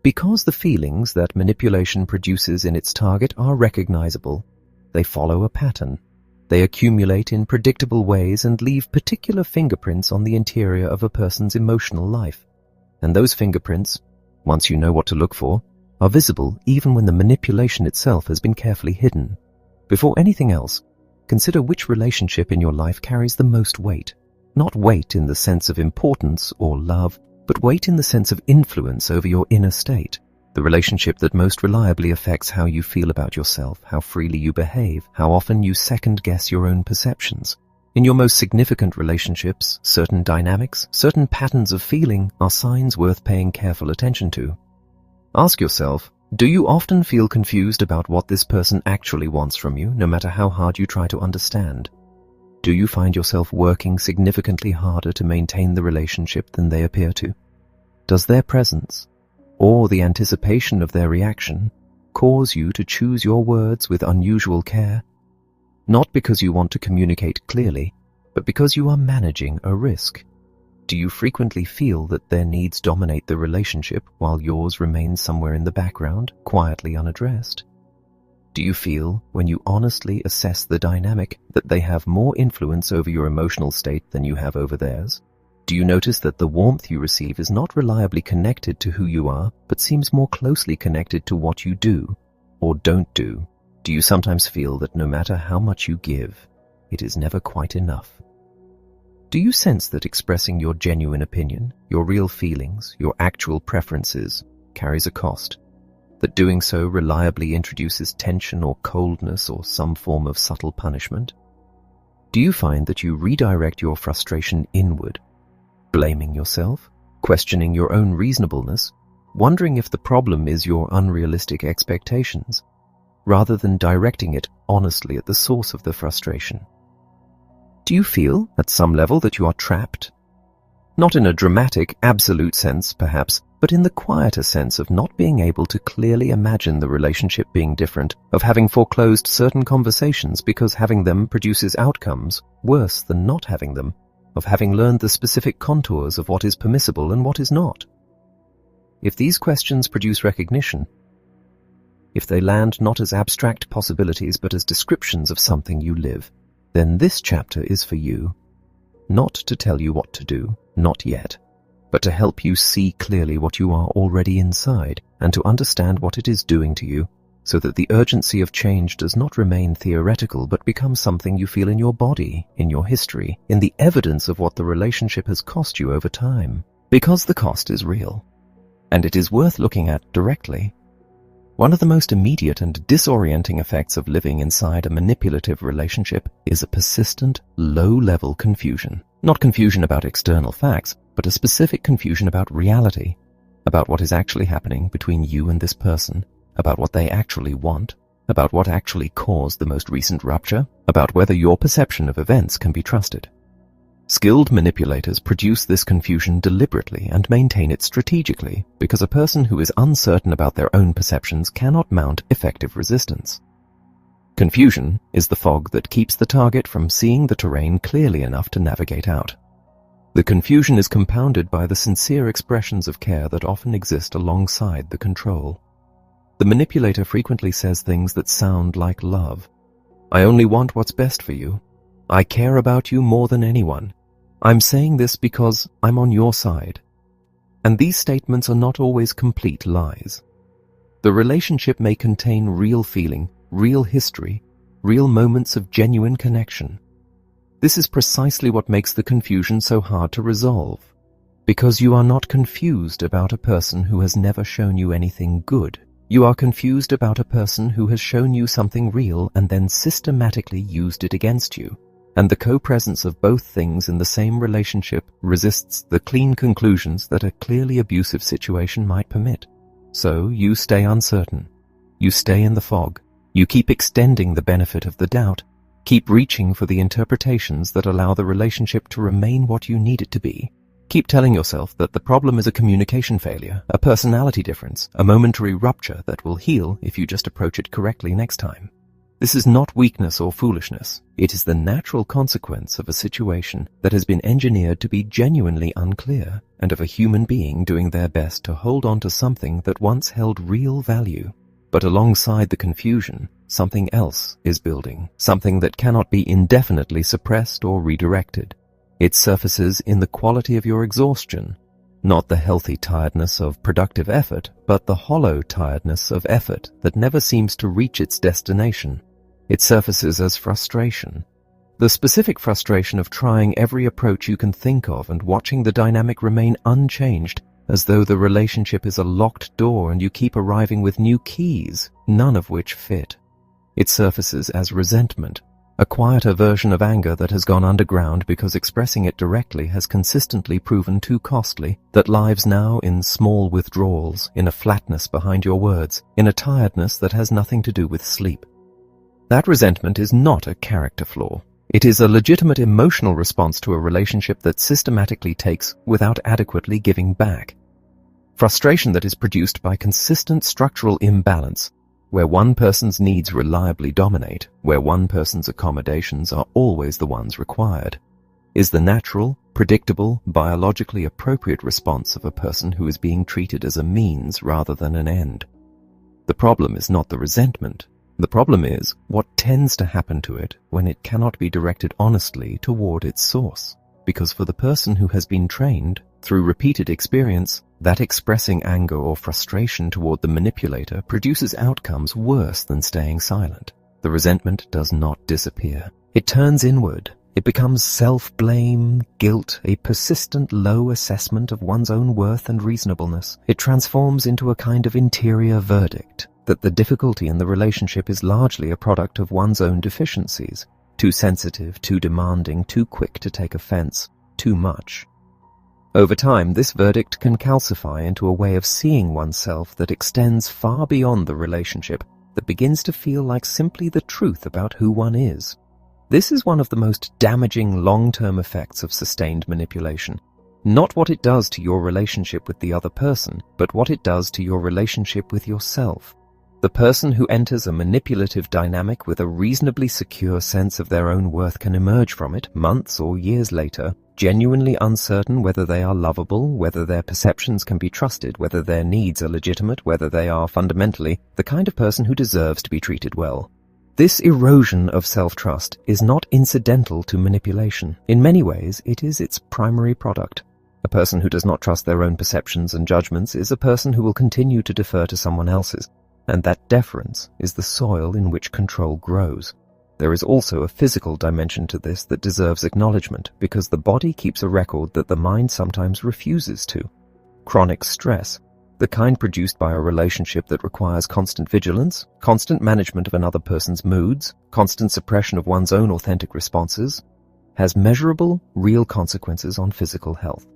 Because the feelings that manipulation produces in its target are recognizable, they follow a pattern. They accumulate in predictable ways and leave particular fingerprints on the interior of a person's emotional life. And those fingerprints, once you know what to look for, are visible even when the manipulation itself has been carefully hidden. Before anything else, consider which relationship in your life carries the most weight. Not weight in the sense of importance or love, but weight in the sense of influence over your inner state. The relationship that most reliably affects how you feel about yourself, how freely you behave, how often you second-guess your own perceptions. In your most significant relationships, certain dynamics, certain patterns of feeling are signs worth paying careful attention to. Ask yourself, do you often feel confused about what this person actually wants from you, no matter how hard you try to understand? Do you find yourself working significantly harder to maintain the relationship than they appear to? Does their presence, or the anticipation of their reaction, cause you to choose your words with unusual care? Not because you want to communicate clearly, but because you are managing a risk. Do you frequently feel that their needs dominate the relationship while yours remains somewhere in the background, quietly unaddressed? Do you feel, when you honestly assess the dynamic, that they have more influence over your emotional state than you have over theirs? Do you notice that the warmth you receive is not reliably connected to who you are, but seems more closely connected to what you do or don't do? Do you sometimes feel that no matter how much you give, it is never quite enough? Do you sense that expressing your genuine opinion, your real feelings, your actual preferences, carries a cost? That doing so reliably introduces tension or coldness or some form of subtle punishment? Do you find that you redirect your frustration inward, blaming yourself, questioning your own reasonableness, wondering if the problem is your unrealistic expectations, rather than directing it honestly at the source of the frustration? Do you feel, at some level, that you are trapped? Not in a dramatic, absolute sense, perhaps, but in the quieter sense of not being able to clearly imagine the relationship being different, of having foreclosed certain conversations because having them produces outcomes worse than not having them, of having learned the specific contours of what is permissible and what is not. If these questions produce recognition, if they land not as abstract possibilities but as descriptions of something you live, then this chapter is for you. Not to tell you what to do, not yet, but to help you see clearly what you are already inside and to understand what it is doing to you, so that the urgency of change does not remain theoretical but becomes something you feel in your body, in your history, in the evidence of what the relationship has cost you over time. Because the cost is real, and it is worth looking at directly. One of the most immediate and disorienting effects of living inside a manipulative relationship is a persistent, low-level confusion. Not confusion about external facts, but a specific confusion about reality, about what is actually happening between you and this person, about what they actually want, about what actually caused the most recent rupture, about whether your perception of events can be trusted. Skilled manipulators produce this confusion deliberately and maintain it strategically because a person who is uncertain about their own perceptions cannot mount effective resistance. Confusion is the fog that keeps the target from seeing the terrain clearly enough to navigate out. The confusion is compounded by the sincere expressions of care that often exist alongside the control. The manipulator frequently says things that sound like love. I only want what's best for you. I care about you more than anyone. I'm saying this because I'm on your side. And these statements are not always complete lies. The relationship may contain real feeling, real history, real moments of genuine connection. This is precisely what makes the confusion so hard to resolve, because you are not confused about a person who has never shown you anything good. You are confused about a person who has shown you something real and then systematically used it against you. And the co-presence of both things in the same relationship resists the clean conclusions that a clearly abusive situation might permit. So you stay uncertain. You stay in the fog. You keep extending the benefit of the doubt. Keep reaching for the interpretations that allow the relationship to remain what you need it to be. Keep telling yourself that the problem is a communication failure, a personality difference, a momentary rupture that will heal if you just approach it correctly next time. This is not weakness or foolishness. It is the natural consequence of a situation that has been engineered to be genuinely unclear, and of a human being doing their best to hold on to something that once held real value. But alongside the confusion, something else is building, something that cannot be indefinitely suppressed or redirected. It surfaces in the quality of your exhaustion, not the healthy tiredness of productive effort, but the hollow tiredness of effort that never seems to reach its destination. It surfaces as frustration, the specific frustration of trying every approach you can think of and watching the dynamic remain unchanged, as though the relationship is a locked door and you keep arriving with new keys, none of which fit. It surfaces as resentment, a quieter version of anger that has gone underground because expressing it directly has consistently proven too costly, that lives now in small withdrawals, in a flatness behind your words, in a tiredness that has nothing to do with sleep. That resentment is not a character flaw. It is a legitimate emotional response to a relationship that systematically takes without adequately giving back. Frustration that is produced by consistent structural imbalance, where one person's needs reliably dominate, where one person's accommodations are always the ones required, is the natural, predictable, biologically appropriate response of a person who is being treated as a means rather than an end. The problem is not the resentment. The problem is what tends to happen to it when it cannot be directed honestly toward its source. Because for the person who has been trained, through repeated experience, that expressing anger or frustration toward the manipulator produces outcomes worse than staying silent. The resentment does not disappear. It turns inward. It becomes self-blame, guilt, a persistent low assessment of one's own worth and reasonableness. It transforms into a kind of interior verdict that the difficulty in the relationship is largely a product of one's own deficiencies. Too sensitive, too demanding, too quick to take offense, too much. Over time, this verdict can calcify into a way of seeing oneself that extends far beyond the relationship, that begins to feel like simply the truth about who one is. This is one of the most damaging long-term effects of sustained manipulation. Not what it does to your relationship with the other person, but what it does to your relationship with yourself. The person who enters a manipulative dynamic with a reasonably secure sense of their own worth can emerge from it months or years later, genuinely uncertain whether they are lovable, whether their perceptions can be trusted, whether their needs are legitimate, whether they are fundamentally the kind of person who deserves to be treated well. This erosion of self-trust is not incidental to manipulation. In many ways, it is its primary product. A person who does not trust their own perceptions and judgments is a person who will continue to defer to someone else's. And that deference is the soil in which control grows. There is also a physical dimension to this that deserves acknowledgement, because the body keeps a record that the mind sometimes refuses to. Chronic stress, the kind produced by a relationship that requires constant vigilance, constant management of another person's moods, constant suppression of one's own authentic responses, has measurable, real consequences on physical health.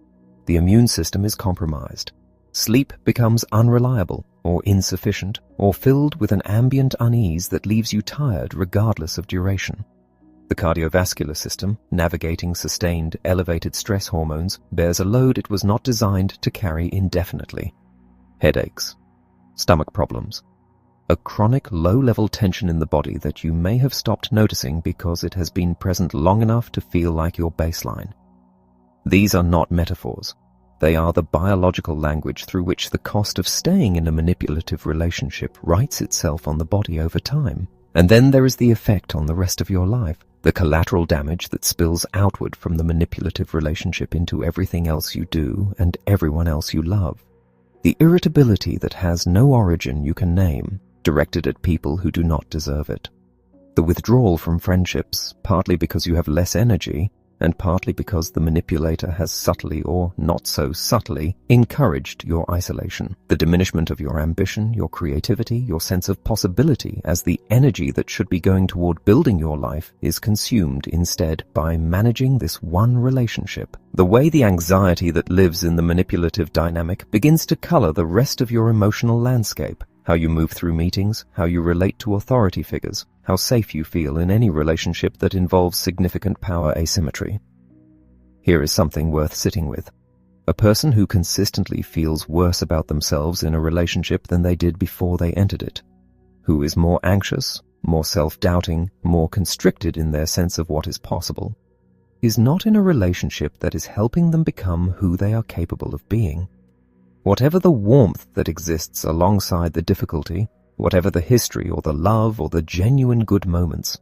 The immune system is compromised. Sleep becomes unreliable or insufficient or filled with an ambient unease that leaves you tired regardless of duration. The cardiovascular system, navigating sustained, elevated stress hormones, bears a load it was not designed to carry indefinitely. Headaches, stomach problems, a chronic low-level tension in the body that you may have stopped noticing because it has been present long enough to feel like your baseline. These are not metaphors. They are the biological language through which the cost of staying in a manipulative relationship writes itself on the body over time. And then there is the effect on the rest of your life, the collateral damage that spills outward from the manipulative relationship into everything else you do and everyone else you love. The irritability that has no origin you can name, directed at people who do not deserve it. The withdrawal from friendships, partly because you have less energy, and partly because the manipulator has subtly or not so subtly encouraged your isolation. The diminishment of your ambition, your creativity, your sense of possibility as the energy that should be going toward building your life is consumed instead by managing this one relationship. The way the anxiety that lives in the manipulative dynamic begins to color the rest of your emotional landscape. How you move through meetings, how you relate to authority figures, how safe you feel in any relationship that involves significant power asymmetry. Here is something worth sitting with. A person who consistently feels worse about themselves in a relationship than they did before they entered it, who is more anxious, more self-doubting, more constricted in their sense of what is possible, is not in a relationship that is helping them become who they are capable of being. Whatever the warmth that exists alongside the difficulty, whatever the history or the love or the genuine good moments,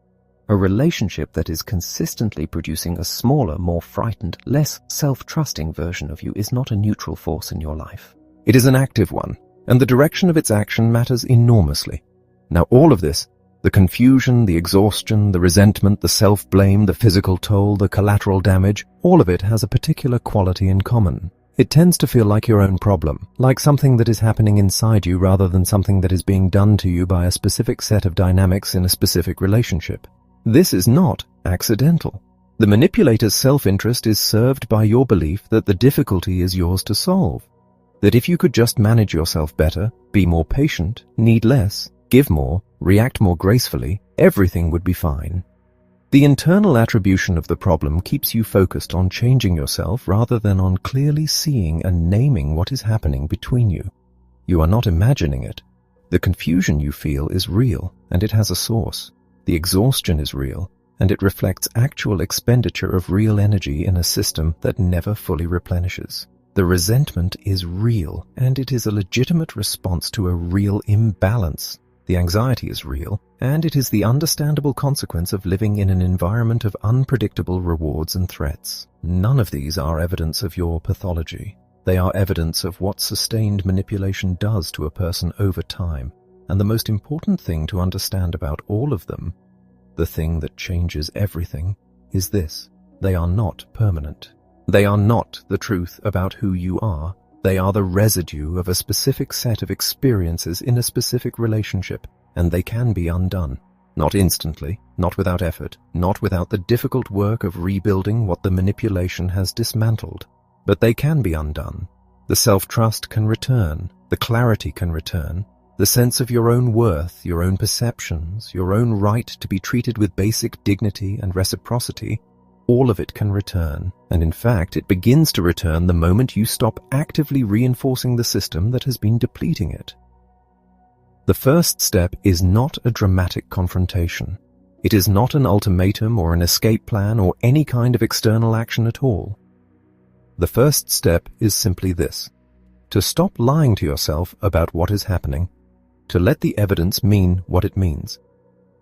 a relationship that is consistently producing a smaller, more frightened, less self-trusting version of you is not a neutral force in your life. It is an active one, and the direction of its action matters enormously. Now all of this, the confusion, the exhaustion, the resentment, the self-blame, the physical toll, the collateral damage, all of it has a particular quality in common. It tends to feel like your own problem, like something that is happening inside you rather than something that is being done to you by a specific set of dynamics in a specific relationship. This is not accidental. The manipulator's self-interest is served by your belief that the difficulty is yours to solve, that if you could just manage yourself better, be more patient, need less, give more, react more gracefully, everything would be fine. The internal attribution of the problem keeps you focused on changing yourself rather than on clearly seeing and naming what is happening between you. You are not imagining it. The confusion you feel is real, and it has a source. The exhaustion is real, and it reflects actual expenditure of real energy in a system that never fully replenishes. The resentment is real, and it is a legitimate response to a real imbalance. The anxiety is real, and it is the understandable consequence of living in an environment of unpredictable rewards and threats. None of these are evidence of your pathology. They are evidence of what sustained manipulation does to a person over time. And the most important thing to understand about all of them, the thing that changes everything, is this: they are not permanent. They are not the truth about who you are. They are the residue of a specific set of experiences in a specific relationship, and they can be undone. Not instantly, not without effort, not without the difficult work of rebuilding what the manipulation has dismantled. But they can be undone. The self-trust can return, the clarity can return, the sense of your own worth, your own perceptions, your own right to be treated with basic dignity and reciprocity. All of it can return, and in fact it begins to return the moment you stop actively reinforcing the system that has been depleting it. The first step is not a dramatic confrontation. It is not an ultimatum or an escape plan or any kind of external action at all. The first step is simply this: to stop lying to yourself about what is happening, to let the evidence mean what it means,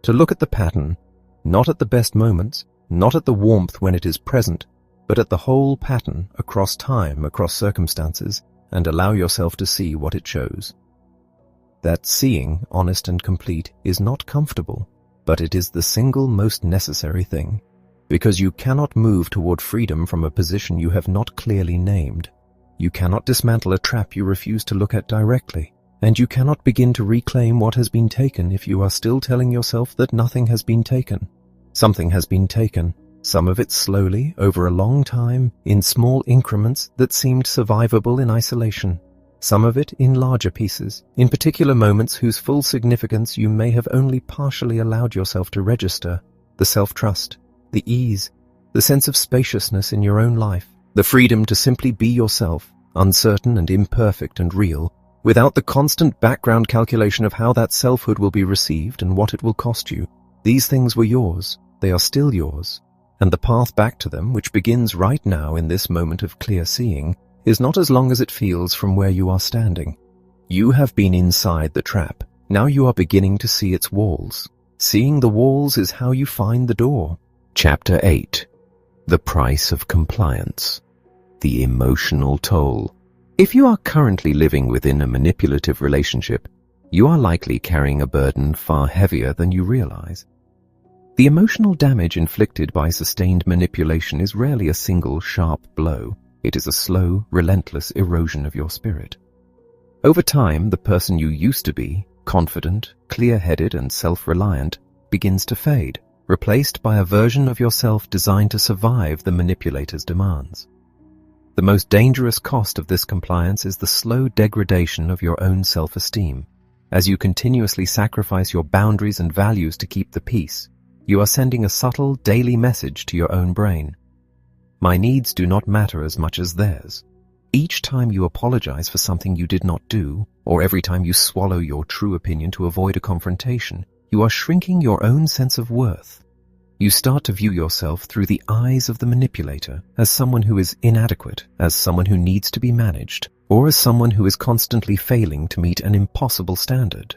to look at the pattern, not at the best moments, not at the warmth when it is present, but at the whole pattern across time, across circumstances, and allow yourself to see what it shows. That seeing, honest and complete, is not comfortable, but it is the single most necessary thing, because you cannot move toward freedom from a position you have not clearly named. You cannot dismantle a trap you refuse to look at directly, and you cannot begin to reclaim what has been taken if you are still telling yourself that nothing has been taken. Something has been taken, some of it slowly, over a long time, in small increments that seemed survivable in isolation. Some of it in larger pieces, in particular moments whose full significance you may have only partially allowed yourself to register. The self-trust, the ease, the sense of spaciousness in your own life, the freedom to simply be yourself, uncertain and imperfect and real, without the constant background calculation of how that selfhood will be received and what it will cost you. These things were yours, they are still yours, and the path back to them, which begins right now in this moment of clear seeing, is not as long as it feels from where you are standing. You have been inside the trap, now you are beginning to see its walls. Seeing the walls is how you find the door. Chapter 8. The Price of Compliance. The Emotional Toll. If you are currently living within a manipulative relationship, you are likely carrying a burden far heavier than you realize. The emotional damage inflicted by sustained manipulation is rarely a single sharp blow. It is a slow, relentless erosion of your spirit. Over time, the person you used to be, confident, clear-headed, and self-reliant, begins to fade, replaced by a version of yourself designed to survive the manipulator's demands. The most dangerous cost of this compliance is the slow degradation of your own self-esteem. As you continuously sacrifice your boundaries and values to keep the peace, you are sending a subtle, daily message to your own brain. My needs do not matter as much as theirs. Each time you apologize for something you did not do, or every time you swallow your true opinion to avoid a confrontation, you are shrinking your own sense of worth. You start to view yourself through the eyes of the manipulator as someone who is inadequate, as someone who needs to be managed, or as someone who is constantly failing to meet an impossible standard.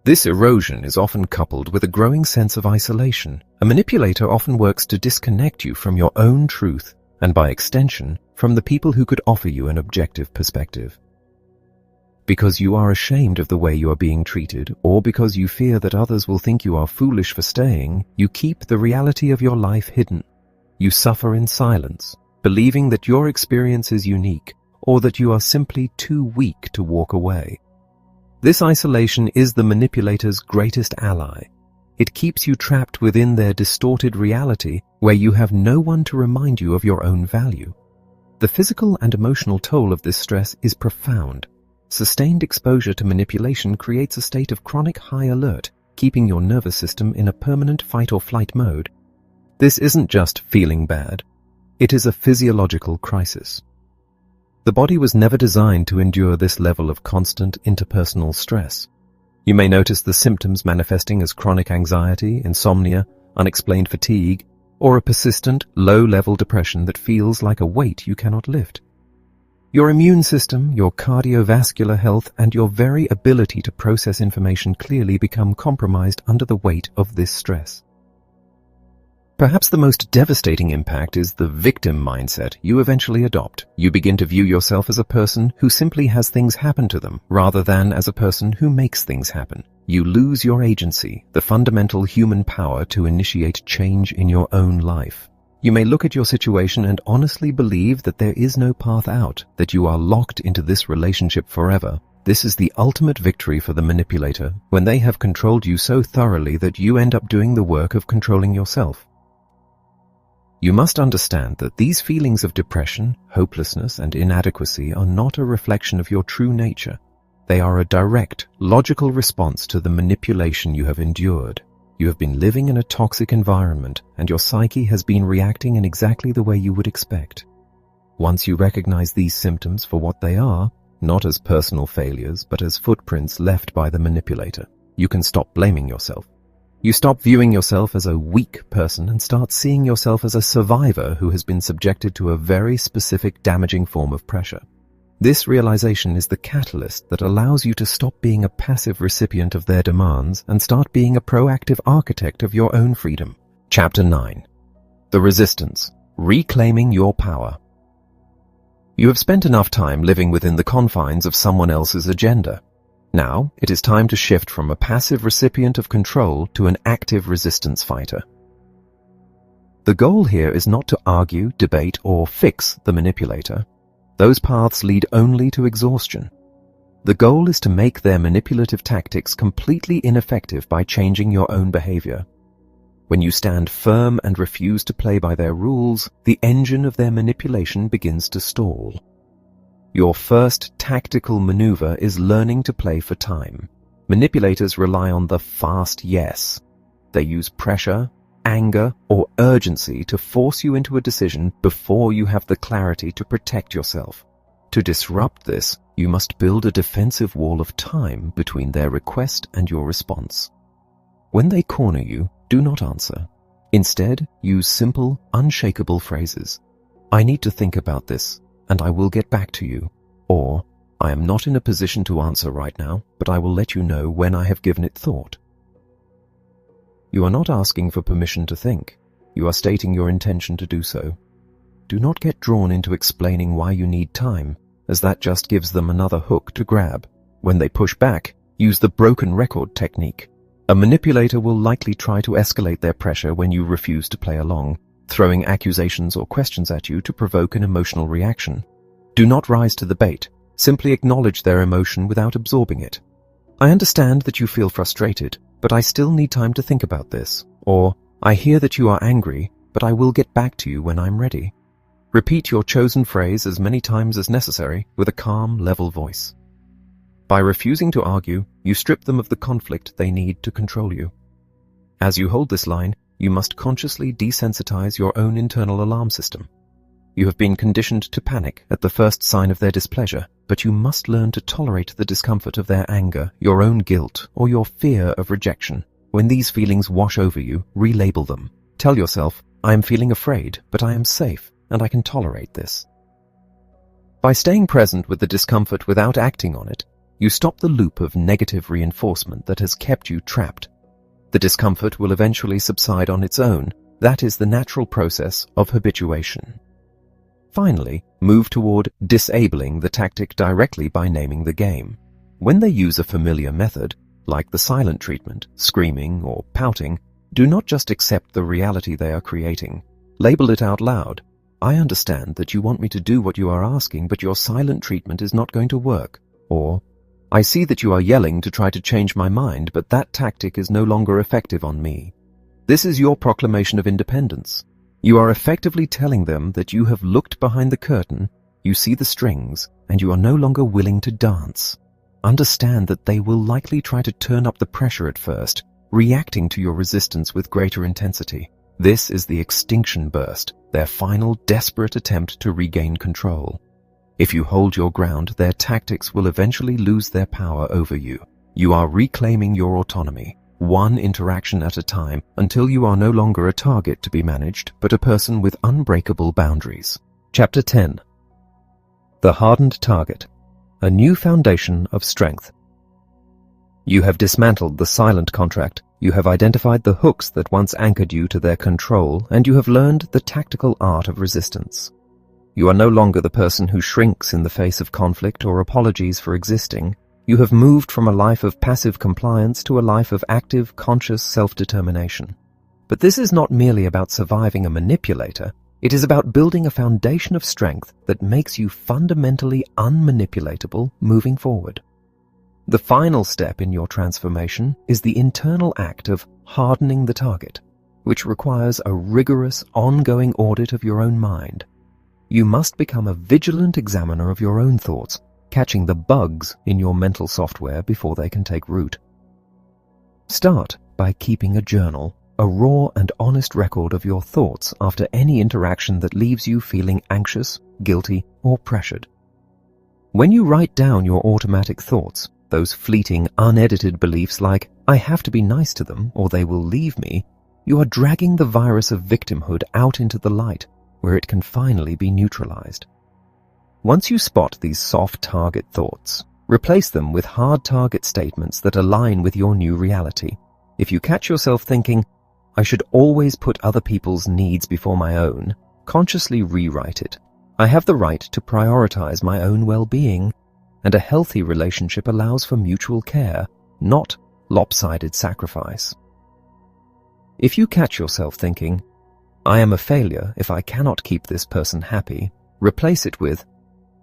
This erosion is often coupled with a growing sense of isolation. A manipulator often works to disconnect you from your own truth, and by extension, from the people who could offer you an objective perspective. Because you are ashamed of the way you are being treated, or because you fear that others will think you are foolish for staying, you keep the reality of your life hidden. You suffer in silence, believing that your experience is unique, or that you are simply too weak to walk away. This isolation is the manipulator's greatest ally. It keeps you trapped within their distorted reality, where you have no one to remind you of your own value. The physical and emotional toll of this stress is profound. Sustained exposure to manipulation creates a state of chronic high alert, keeping your nervous system in a permanent fight-or-flight mode. This isn't just feeling bad. It is a physiological crisis. The body was never designed to endure this level of constant interpersonal stress. You may notice the symptoms manifesting as chronic anxiety, insomnia, unexplained fatigue, or a persistent, low-level depression that feels like a weight you cannot lift. Your immune system, your cardiovascular health, and your very ability to process information clearly become compromised under the weight of this stress. Perhaps the most devastating impact is the victim mindset you eventually adopt. You begin to view yourself as a person who simply has things happen to them, rather than as a person who makes things happen. You lose your agency, the fundamental human power to initiate change in your own life. You may look at your situation and honestly believe that there is no path out, that you are locked into this relationship forever. This is the ultimate victory for the manipulator, when they have controlled you so thoroughly that you end up doing the work of controlling yourself. You must understand that these feelings of depression, hopelessness, and inadequacy are not a reflection of your true nature. They are a direct, logical response to the manipulation you have endured. You have been living in a toxic environment, and your psyche has been reacting in exactly the way you would expect. Once you recognize these symptoms for what they are, not as personal failures, but as footprints left by the manipulator, you can stop blaming yourself. You stop viewing yourself as a weak person and start seeing yourself as a survivor who has been subjected to a very specific damaging form of pressure. This realization is the catalyst that allows you to stop being a passive recipient of their demands and start being a proactive architect of your own freedom. Chapter 9. The Resistance. Reclaiming Your Power. You have spent enough time living within the confines of someone else's agenda. Now, it is time to shift from a passive recipient of control to an active resistance fighter. The goal here is not to argue, debate, or fix the manipulator. Those paths lead only to exhaustion. The goal is to make their manipulative tactics completely ineffective by changing your own behavior. When you stand firm and refuse to play by their rules, the engine of their manipulation begins to stall. Your first tactical maneuver is learning to play for time. Manipulators rely on the fast yes. They use pressure, anger, or urgency to force you into a decision before you have the clarity to protect yourself. To disrupt this, you must build a defensive wall of time between their request and your response. When they corner you, do not answer. Instead, use simple, unshakable phrases. I need to think about this, and I will get back to you. Or, I am not in a position to answer right now, but I will let you know when I have given it thought. You are not asking for permission to think. You are stating your intention to do so. Do not get drawn into explaining why you need time. as that just gives them another hook to grab. When they push back, use the broken record technique. A manipulator will likely try to escalate their pressure when you refuse to play along, throwing accusations or questions at you to provoke an emotional reaction. Do not rise to the bait. Simply acknowledge their emotion without absorbing it. I understand that you feel frustrated, but I still need time to think about this. Or, I hear that you are angry, but I will get back to you when I'm ready. Repeat your chosen phrase as many times as necessary with a calm, level voice. By refusing to argue, you strip them of the conflict they need to control you. As you hold this line, you must consciously desensitize your own internal alarm system. You have been conditioned to panic at the first sign of their displeasure, but you must learn to tolerate the discomfort of their anger, your own guilt, or your fear of rejection. When these feelings wash over you, relabel them. Tell yourself, I am feeling afraid, but I am safe, and I can tolerate this. By staying present with the discomfort without acting on it, you stop the loop of negative reinforcement that has kept you trapped. The discomfort will eventually subside on its own. That is the natural process of habituation. Finally, move toward disabling the tactic directly by naming the game. When they use a familiar method, like the silent treatment, screaming, or pouting, do not just accept the reality they are creating. Label it out loud. I understand that you want me to do what you are asking, but your silent treatment is not going to work. Or, I see that you are yelling to try to change my mind, but that tactic is no longer effective on me. This is your proclamation of independence. You are effectively telling them that you have looked behind the curtain, you see the strings, and you are no longer willing to dance. Understand that they will likely try to turn up the pressure at first, reacting to your resistance with greater intensity. This is the extinction burst, their final desperate attempt to regain control. If you hold your ground, their tactics will eventually lose their power over you. You are reclaiming your autonomy, one interaction at a time, until you are no longer a target to be managed, but a person with unbreakable boundaries. Chapter 10. The Hardened Target. A New Foundation of Strength. You have dismantled the silent contract. You have identified the hooks that once anchored you to their control, and you have learned the tactical art of resistance. You are no longer the person who shrinks in the face of conflict or apologies for existing. You have moved from a life of passive compliance to a life of active, conscious self-determination. But this is not merely about surviving a manipulator. It is about building a foundation of strength that makes you fundamentally unmanipulatable moving forward. The final step in your transformation is the internal act of hardening the target, which requires a rigorous, ongoing audit of your own mind. You must become a vigilant examiner of your own thoughts, catching the bugs in your mental software before they can take root. Start by keeping a journal, a raw and honest record of your thoughts after any interaction that leaves you feeling anxious, guilty, or pressured. When you write down your automatic thoughts, those fleeting, unedited beliefs like, I have to be nice to them or they will leave me, you are dragging the virus of victimhood out into the light, where it can finally be neutralized. Once you spot these soft target thoughts, replace them with hard target statements that align with your new reality. If you catch yourself thinking, I should always put other people's needs before my own, consciously rewrite it. I have the right to prioritize my own well-being, and a healthy relationship allows for mutual care, not lopsided sacrifice. If you catch yourself thinking, I am a failure if I cannot keep this person happy, replace it with,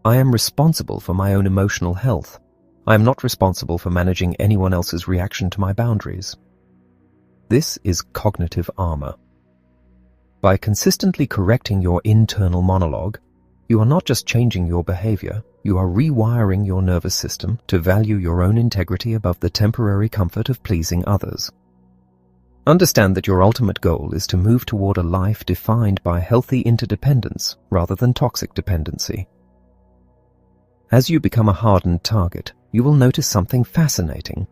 I am responsible for my own emotional health. I am not responsible for managing anyone else's reaction to my boundaries. This is cognitive armor. By consistently correcting your internal monologue, you are not just changing your behavior, you are rewiring your nervous system to value your own integrity above the temporary comfort of pleasing others. Understand that your ultimate goal is to move toward a life defined by healthy interdependence rather than toxic dependency. As you become a hardened target, you will notice something fascinating.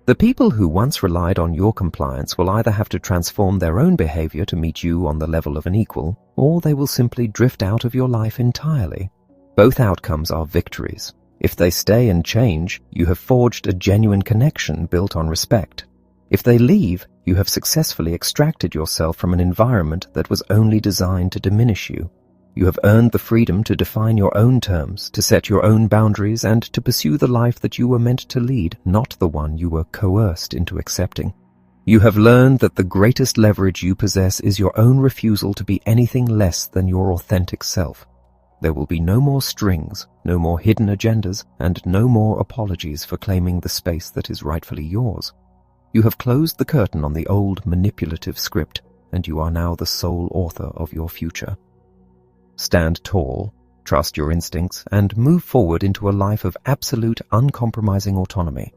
The people who once relied on your compliance will either have to transform their own behavior to meet you on the level of an equal, or they will simply drift out of your life entirely. Both outcomes are victories. If they stay and change, you have forged a genuine connection built on respect. If they leave, you have successfully extracted yourself from an environment that was only designed to diminish you. You have earned the freedom to define your own terms, to set your own boundaries, and to pursue the life that you were meant to lead, not the one you were coerced into accepting. You have learned that the greatest leverage you possess is your own refusal to be anything less than your authentic self. There will be no more strings, no more hidden agendas, and no more apologies for claiming the space that is rightfully yours. You have closed the curtain on the old manipulative script, and you are now the sole author of your future. Stand tall, trust your instincts, and move forward into a life of absolute uncompromising autonomy.